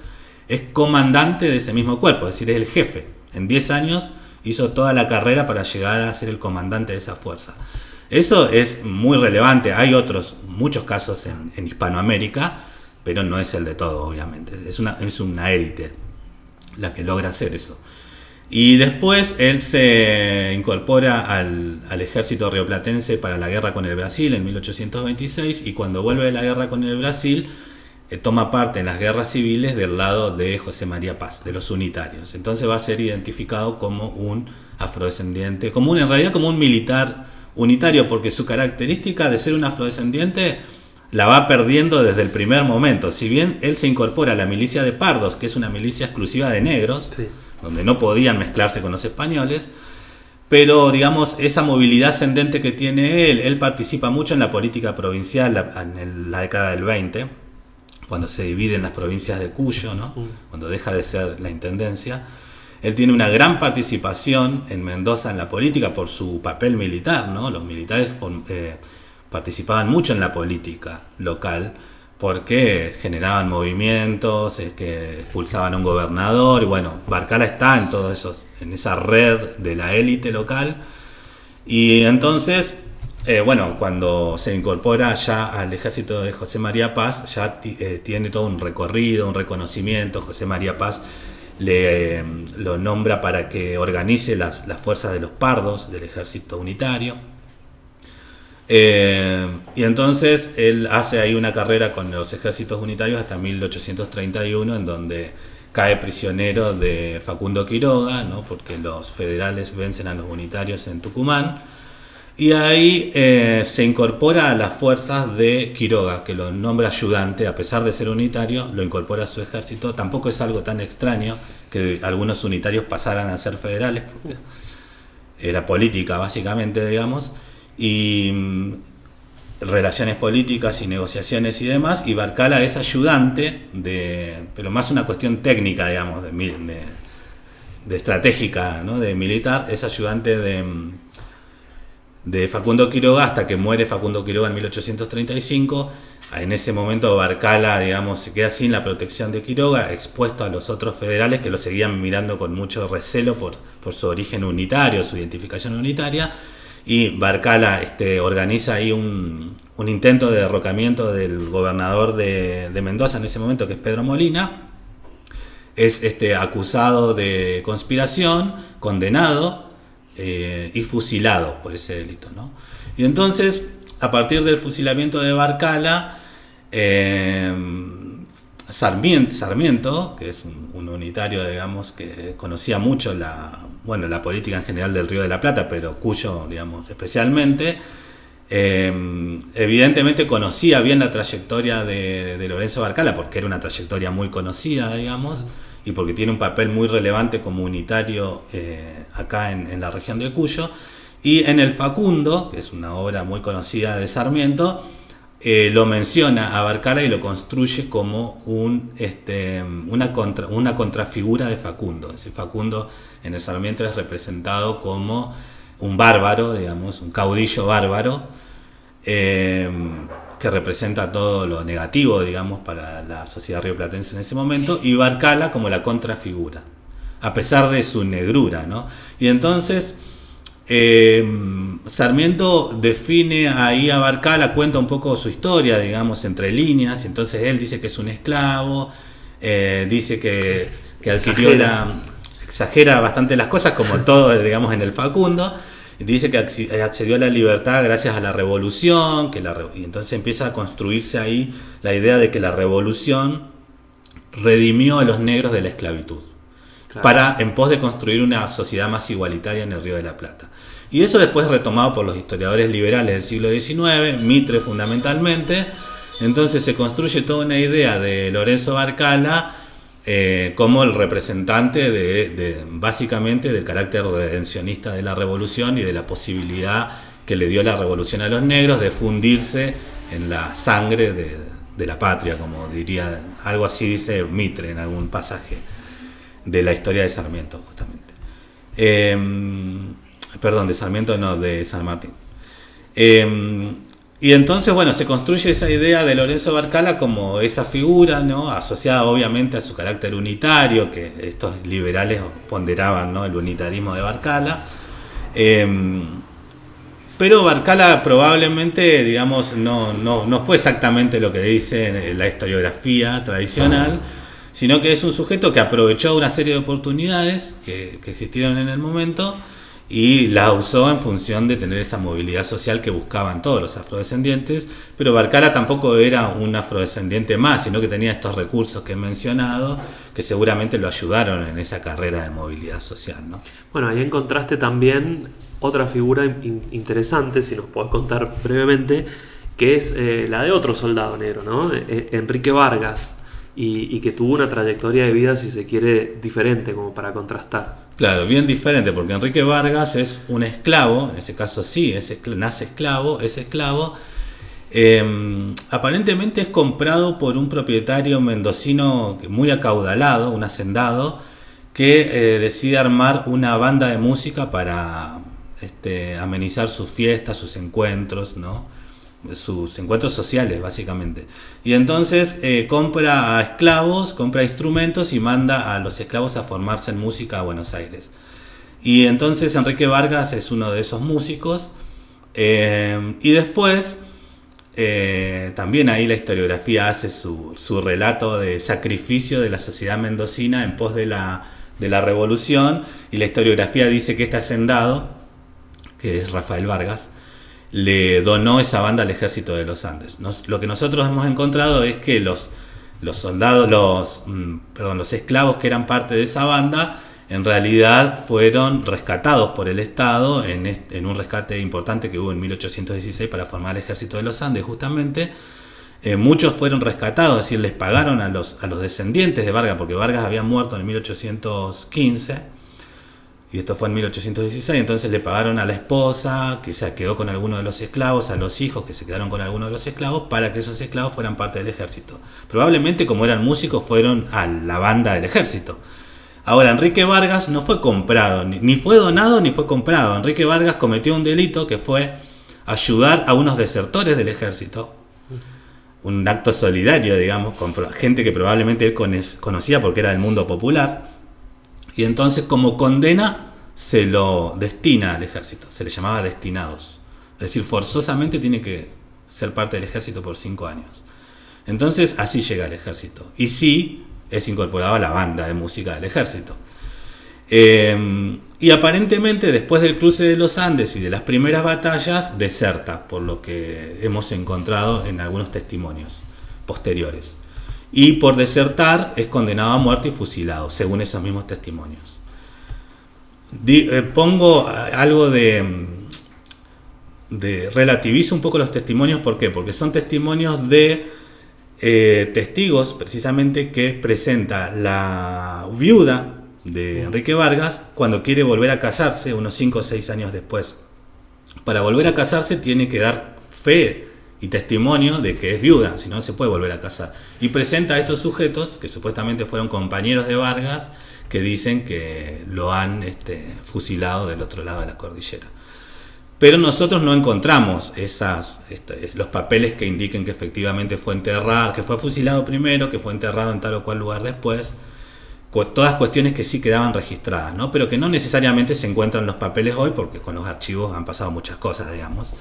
es comandante de ese mismo cuerpo, es decir, es el jefe. En 10 años hizo toda la carrera para llegar a ser el comandante de esa fuerza. Eso es muy relevante. Hay muchos casos en Hispanoamérica, pero no es el de todo, obviamente. Es una élite la que logra hacer eso. Y después él se incorpora al ejército rioplatense para la guerra con el Brasil en 1826, y cuando vuelve de la guerra con el Brasil, toma parte en las guerras civiles del lado de José María Paz, de los unitarios. Entonces va a ser identificado como un afrodescendiente, en realidad como un militar unitario, porque su característica de ser un afrodescendiente la va perdiendo desde el primer momento. Si bien él se incorpora a la milicia de Pardos, que es una milicia exclusiva de negros, sí, donde no podían mezclarse con los españoles, pero digamos, esa movilidad ascendente que tiene él participa mucho en la política provincial en la década del 20, cuando se dividen las provincias de Cuyo, ¿no? Cuando deja de ser la intendencia. Él tiene una gran participación en Mendoza en la política por su papel militar, ¿no? Los militares participaban mucho en la política local porque generaban movimientos, que expulsaban a un gobernador, y bueno, Barcala está en todos esos, en esa red de la élite local. Y entonces, cuando se incorpora ya al ejército de José María Paz, ya tiene todo un recorrido, un reconocimiento. José María Paz lo nombra para que organice las fuerzas de los Pardos del ejército unitario. Y entonces él hace ahí una carrera con los ejércitos unitarios hasta 1831, en donde cae prisionero de Facundo Quiroga, ¿no? Porque los federales vencen a los unitarios en Tucumán, y ahí se incorpora a las fuerzas de Quiroga, que lo nombra ayudante. A pesar de ser unitario, lo incorpora a su ejército. Tampoco es algo tan extraño que algunos unitarios pasaran a ser federales, porque era política básicamente, digamos, y relaciones políticas y negociaciones y demás. Y Barcala es ayudante pero más una cuestión técnica, digamos, de estratégica, ¿no? De militar. Es ayudante de Facundo Quiroga hasta que muere Facundo Quiroga en 1835. En ese momento Barcala, digamos, se queda sin la protección de Quiroga, expuesto a los otros federales que lo seguían mirando con mucho recelo por su origen unitario, su identificación unitaria. Y Barcala organiza ahí un intento de derrocamiento del gobernador de Mendoza en ese momento, que es Pedro Molina. Es acusado de conspiración, condenado y fusilado por ese delito, ¿no? Y entonces, a partir del fusilamiento de Barcala, Sarmiento, que es un unitario, digamos, que conocía mucho la política en general del Río de la Plata, pero Cuyo, digamos, especialmente, evidentemente conocía bien la trayectoria de Lorenzo Barcala, porque era una trayectoria muy conocida, digamos, y porque tiene un papel muy relevante como unitario acá en la región de Cuyo. Y en el Facundo, que es una obra muy conocida de Sarmiento, lo menciona a Barcala y lo construye como una contrafigura de Facundo. Es decir, Facundo en el Sarmiento es representado como un bárbaro, digamos, un caudillo bárbaro, que representa todo lo negativo, digamos, para la sociedad rioplatense en ese momento, y Barcala como la contrafigura, a pesar de su negrura, ¿no? Y entonces Sarmiento define ahí a Barcala, cuenta un poco su historia, digamos, entre líneas. Entonces él dice que es un esclavo, dice que adquirió exagera bastante las cosas, como todo, digamos, en el Facundo. Y dice que accedió a la libertad gracias a la revolución, y entonces empieza a construirse ahí la idea de que la revolución redimió a los negros de la esclavitud, claro, en pos de construir una sociedad más igualitaria en el Río de la Plata. Y eso después retomado por los historiadores liberales del siglo XIX, Mitre fundamentalmente. Entonces se construye toda una idea de Lorenzo Barcala como el representante básicamente del carácter redencionista de la revolución y de la posibilidad que le dio la revolución a los negros de fundirse en la sangre de la patria, como diría, algo así dice Mitre en algún pasaje de la historia de Sarmiento, justamente. Perdón, de Sarmiento no, de San Martín. Y entonces, bueno, se construye esa idea de Lorenzo Barcala como esa figura, ¿no? Asociada obviamente a su carácter unitario, que estos liberales ponderaban, ¿no? El unitarismo de Barcala. Pero Barcala probablemente, digamos, no fue exactamente lo que dice la historiografía tradicional, sino que es un sujeto que aprovechó una serie de oportunidades que existieron en el momento y la usó en función de tener esa movilidad social que buscaban todos los afrodescendientes, pero Barcala tampoco era un afrodescendiente más, sino que tenía estos recursos que he mencionado, que seguramente lo ayudaron en esa carrera de movilidad social, ¿no? Bueno, ahí encontraste también otra figura interesante, si nos podés contar brevemente, que es la de otro soldado negro, ¿no? Enrique Vargas, y que tuvo una trayectoria de vida, si se quiere, diferente, como para contrastar. Claro, bien diferente, porque Enrique Vargas es un esclavo, en ese caso sí, nace esclavo, es esclavo. Aparentemente es comprado por un propietario mendocino muy acaudalado, un hacendado, que decide armar una banda de música para amenizar sus fiestas, sus encuentros, ¿no? Sus encuentros sociales, básicamente. Y entonces compra a esclavos, compra instrumentos y manda a los esclavos a formarse en música a Buenos Aires. Y entonces Enrique Vargas es uno de esos músicos. Y después también ahí la historiografía hace su relato de sacrificio de la sociedad mendocina en pos de la revolución. Y la historiografía dice que este hacendado, que es Rafael Vargas, le donó esa banda al ejército de los Andes. Lo que nosotros hemos encontrado es que los esclavos que eran parte de esa banda en realidad fueron rescatados por el Estado en un rescate importante que hubo en 1816 para formar el ejército de los Andes, justamente. Muchos fueron rescatados, es decir, les pagaron a los descendientes de Vargas, porque Vargas había muerto en 1815 y esto fue en 1816, entonces le pagaron a la esposa que se quedó con alguno de los esclavos, a los hijos que se quedaron con alguno de los esclavos, para que esos esclavos fueran parte del ejército. Probablemente, como eran músicos, fueron a la banda del ejército. Ahora, Enrique Vargas no fue comprado, ni fue donado ni fue comprado. Enrique Vargas cometió un delito que fue ayudar a unos desertores del ejército, un acto solidario, digamos, con gente que probablemente él conocía porque era del mundo popular. Y entonces, como condena, se lo destina al ejército. Se le llamaba destinados. Es decir, forzosamente tiene que ser parte del ejército por 5 años. Entonces, así llega al ejército. Y sí, es incorporado a la banda de música del ejército. Y aparentemente, después del cruce de los Andes y de las primeras batallas, deserta, por lo que hemos encontrado en algunos testimonios posteriores. Y por desertar es condenado a muerte y fusilado, según esos mismos testimonios. Pongo algo relativizo un poco los testimonios. ¿Por qué? Porque son testimonios de testigos, precisamente, que presenta la viuda de Enrique Vargas cuando quiere volver a casarse, unos 5 o 6 años después. Para volver a casarse tiene que dar fe y testimonio de que es viuda, si no se puede volver a casar. Y presenta a estos sujetos, que supuestamente fueron compañeros de Vargas, que dicen que lo han fusilado del otro lado de la cordillera. Pero nosotros no encontramos los papeles que indiquen que efectivamente fue enterrado, que fue fusilado primero, que fue enterrado en tal o cual lugar después. Todas cuestiones que sí quedaban registradas, ¿no? Pero que no necesariamente se encuentran los papeles hoy, porque con los archivos han pasado muchas cosas, digamos.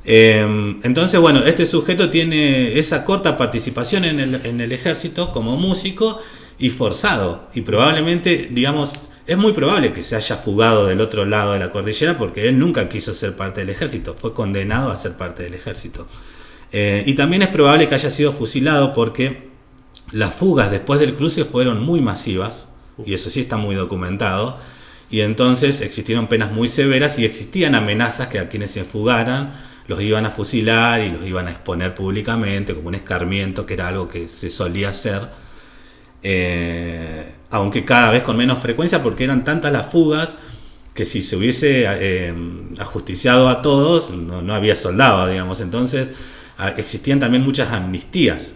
Entonces, bueno, este sujeto tiene esa corta participación en el ejército como músico y forzado, y probablemente, digamos, es muy probable que se haya fugado del otro lado de la cordillera porque él nunca quiso ser parte del ejército, fue condenado a ser parte del ejército. Y también es probable que haya sido fusilado porque las fugas después del cruce fueron muy masivas, y eso sí está muy documentado, y entonces existieron penas muy severas y existían amenazas que a quienes se fugaran los iban a fusilar y los iban a exponer públicamente como un escarmiento, que era algo que se solía hacer, aunque cada vez con menos frecuencia, porque eran tantas las fugas que si se hubiese ajusticiado a todos no había soldados, digamos. Entonces existían también muchas amnistías,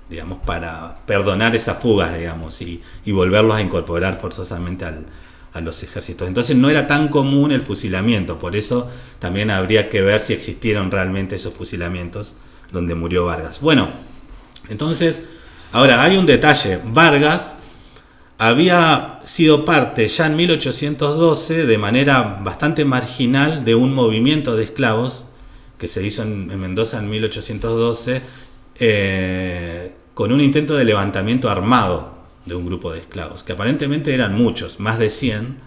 digamos, para perdonar esas fugas, digamos, y volverlos a incorporar forzosamente a los ejércitos. Entonces no era tan común el fusilamiento, por eso también habría que ver si existieron realmente esos fusilamientos donde murió Vargas. Bueno, entonces, ahora hay un detalle. Vargas había sido parte ya en 1812 de manera bastante marginal de un movimiento de esclavos que se hizo en Mendoza en 1812 con un intento de levantamiento armado de un grupo de esclavos, que aparentemente eran muchos, más de 100,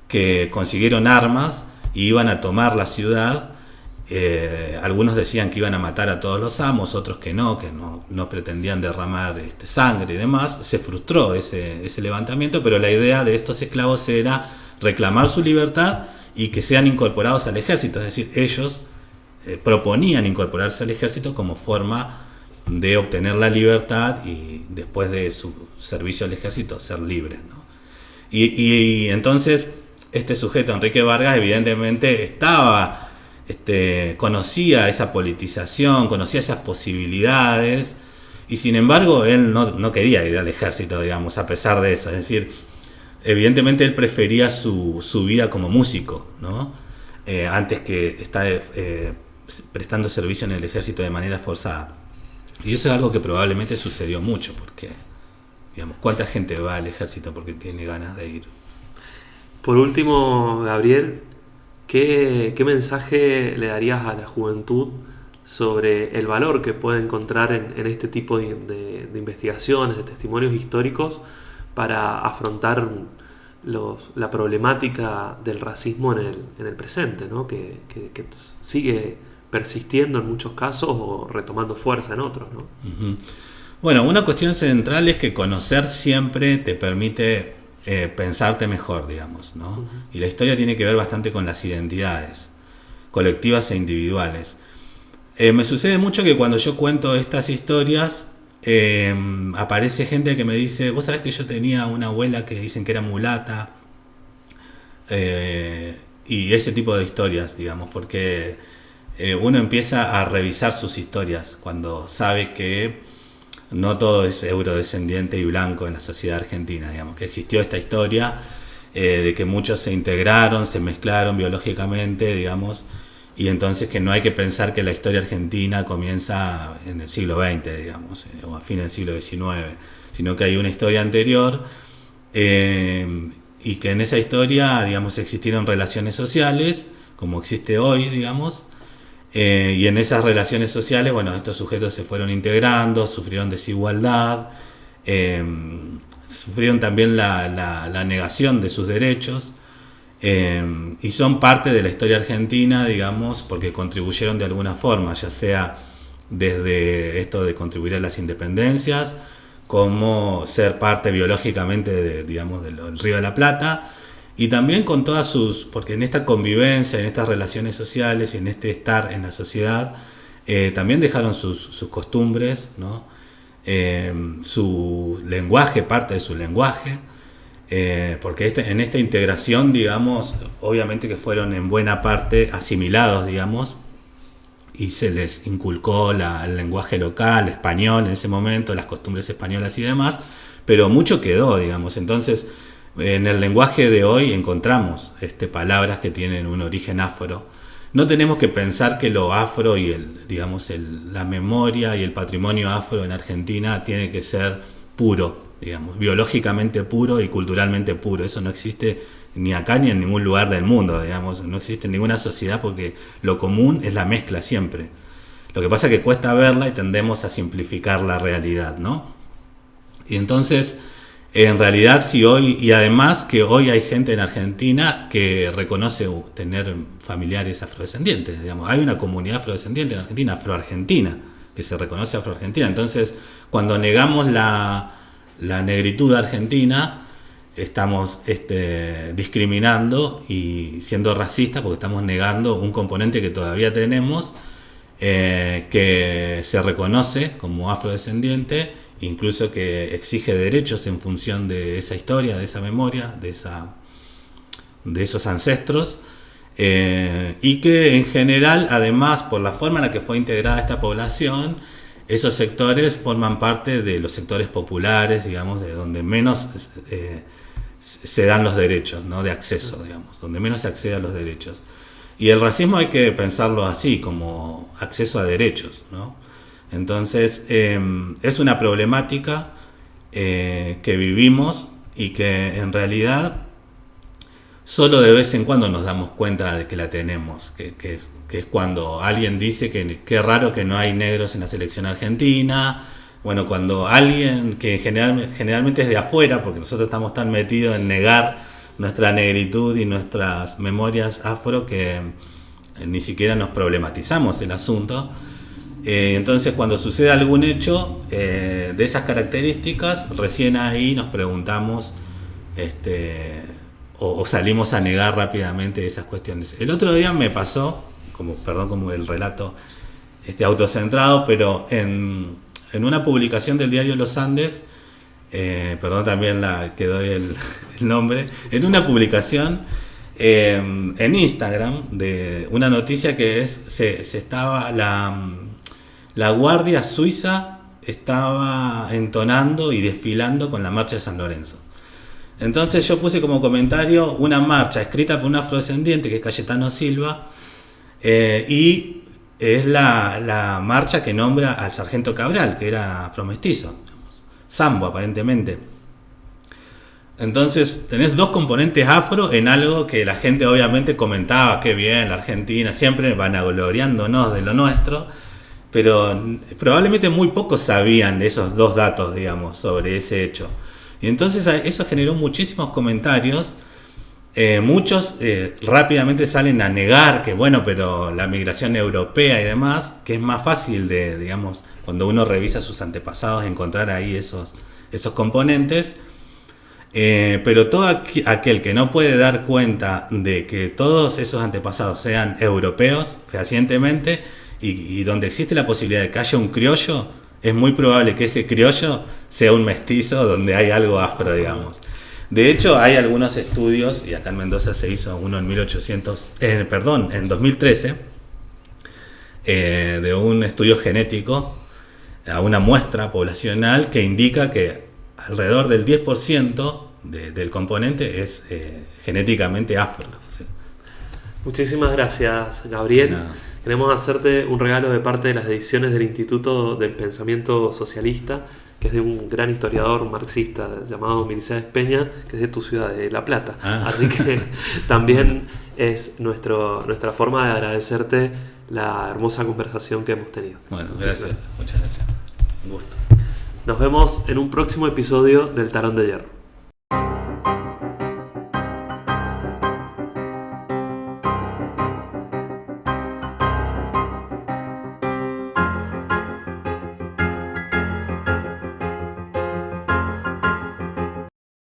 que consiguieron armas y iban a tomar la ciudad. Algunos decían que iban a matar a todos los amos, otros que no pretendían derramar sangre y demás. Se frustró ese levantamiento, pero la idea de estos esclavos era reclamar su libertad y que sean incorporados al ejército, es decir, ellos proponían incorporarse al ejército como forma de obtener la libertad y después de su servicio al ejército ser libres, ¿no? Y entonces este sujeto, Enrique Vargas, evidentemente conocía esa politización, conocía esas posibilidades, y sin embargo él no quería ir al ejército, digamos, a pesar de eso. Es decir, evidentemente él prefería su vida como músico, ¿no? Antes que estar prestando servicio en el ejército de manera forzada. Y eso es algo que probablemente sucedió mucho, porque, digamos, ¿cuánta gente va al ejército porque tiene ganas de ir? Por último, Gabriel, ¿qué mensaje le darías a la juventud sobre el valor que puede encontrar en este tipo de investigaciones, de testimonios históricos, para afrontar la problemática del racismo en el presente, ¿no? que sigue persistiendo en muchos casos o retomando fuerza en otros, ¿no? Uh-huh. Bueno, una cuestión central es que conocer siempre te permite pensarte mejor, digamos, ¿no? Uh-huh. Y la historia tiene que ver bastante con las identidades colectivas e individuales. Me sucede mucho que cuando yo cuento estas historias aparece gente que me dice: vos sabés que yo tenía una abuela que dicen que era mulata, y ese tipo de historias, digamos, porque uno empieza a revisar sus historias cuando sabe que no todo es eurodescendiente y blanco en la sociedad argentina, digamos, que existió esta historia de que muchos se integraron, se mezclaron biológicamente, digamos, y entonces que no hay que pensar que la historia argentina comienza en el siglo XX, digamos, o a fin del siglo XIX, sino que hay una historia anterior, y que en esa historia, digamos, existieron relaciones sociales, como existe hoy, digamos, y en esas relaciones sociales, bueno, estos sujetos se fueron integrando, sufrieron desigualdad, sufrieron también la negación de sus derechos, y son parte de la historia argentina, digamos, porque contribuyeron de alguna forma, ya sea desde esto de contribuir a las independencias, como ser parte biológicamente digamos, del Río de la Plata, y también con todas porque en esta convivencia, en estas relaciones sociales y en este estar en la sociedad, también dejaron sus costumbres, ¿no? Su lenguaje, parte de su lenguaje, porque en esta integración, digamos, obviamente que fueron en buena parte asimilados, digamos, y se les inculcó el lenguaje local, español en ese momento, las costumbres españolas y demás, pero mucho quedó, digamos. Entonces, en el lenguaje de hoy encontramos palabras que tienen un origen afro. No tenemos que pensar que lo afro y la memoria y el patrimonio afro en Argentina tiene que ser puro, digamos, biológicamente puro y culturalmente puro. Eso no existe ni acá ni en ningún lugar del mundo, digamos, no existe en ninguna sociedad, porque lo común es la mezcla siempre. Lo que pasa es que cuesta verla y tendemos a simplificar la realidad, ¿no? Y entonces En realidad, sí, hoy, y además que hoy hay gente en Argentina que reconoce tener familiares afrodescendientes, digamos. Hay una comunidad afrodescendiente en Argentina, afroargentina, que se reconoce afroargentina. Entonces, cuando negamos la negritud argentina, estamos discriminando y siendo racistas porque estamos negando un componente que todavía tenemos, que se reconoce como afrodescendiente, incluso que exige derechos en función de esa historia, de esa memoria, de esos ancestros, y que en general, además, por la forma en la que fue integrada esta población, esos sectores forman parte de los sectores populares, digamos, de donde menos se dan los derechos, ¿no? De acceso, digamos, donde menos se accede a los derechos. Y el racismo hay que pensarlo así, como acceso a derechos, ¿no? Entonces, es una problemática que vivimos y que en realidad solo de vez en cuando nos damos cuenta de que la tenemos, que es cuando alguien dice que qué raro que no hay negros en la selección argentina. Bueno, cuando alguien que generalmente es de afuera, porque nosotros estamos tan metidos en negar nuestra negritud y nuestras memorias afro que ni siquiera nos problematizamos el asunto. Entonces, cuando sucede algún hecho de esas características, recién ahí nos preguntamos o salimos a negar rápidamente esas cuestiones. El otro día me pasó, como el relato autocentrado, pero en una publicación del diario Los Andes, perdón también que doy el nombre, en una publicación en Instagram de una noticia que estaba la Guardia Suiza estaba entonando y desfilando con la marcha de San Lorenzo. Entonces yo puse como comentario una marcha escrita por un afrodescendiente que es Cayetano Silva, y es la marcha que nombra al sargento Cabral, que era afromestizo, sambo aparentemente. Entonces tenés dos componentes afro en algo que la gente obviamente comentaba, qué bien, la Argentina, siempre vanagloriándonos de lo nuestro, pero probablemente muy pocos sabían de esos dos datos, digamos, sobre ese hecho. Y entonces eso generó muchísimos comentarios. Muchos rápidamente salen a negar que bueno, pero la migración europea y demás, que es más fácil de, digamos, cuando uno revisa sus antepasados, encontrar ahí esos componentes. Pero todo aquel que no puede dar cuenta de que todos esos antepasados sean europeos fehacientemente y donde existe la posibilidad de que haya un criollo, es muy probable que ese criollo sea un mestizo donde hay algo afro, digamos. De hecho, hay algunos estudios, y acá en Mendoza se hizo uno en 2013, de un estudio genético a una muestra poblacional que indica que alrededor del 10% del componente es genéticamente afro. ¿Sí? Muchísimas gracias, Gabriel. No. Queremos hacerte un regalo de parte de las ediciones del Instituto del Pensamiento Socialista, que es de un gran historiador marxista llamado Milicedes Peña, que es de tu ciudad, de La Plata. Así que también es nuestra forma de agradecerte la hermosa conversación que hemos tenido. Bueno, gracias. Muchas gracias. Un gusto. Nos vemos en un próximo episodio del Talón de Hierro.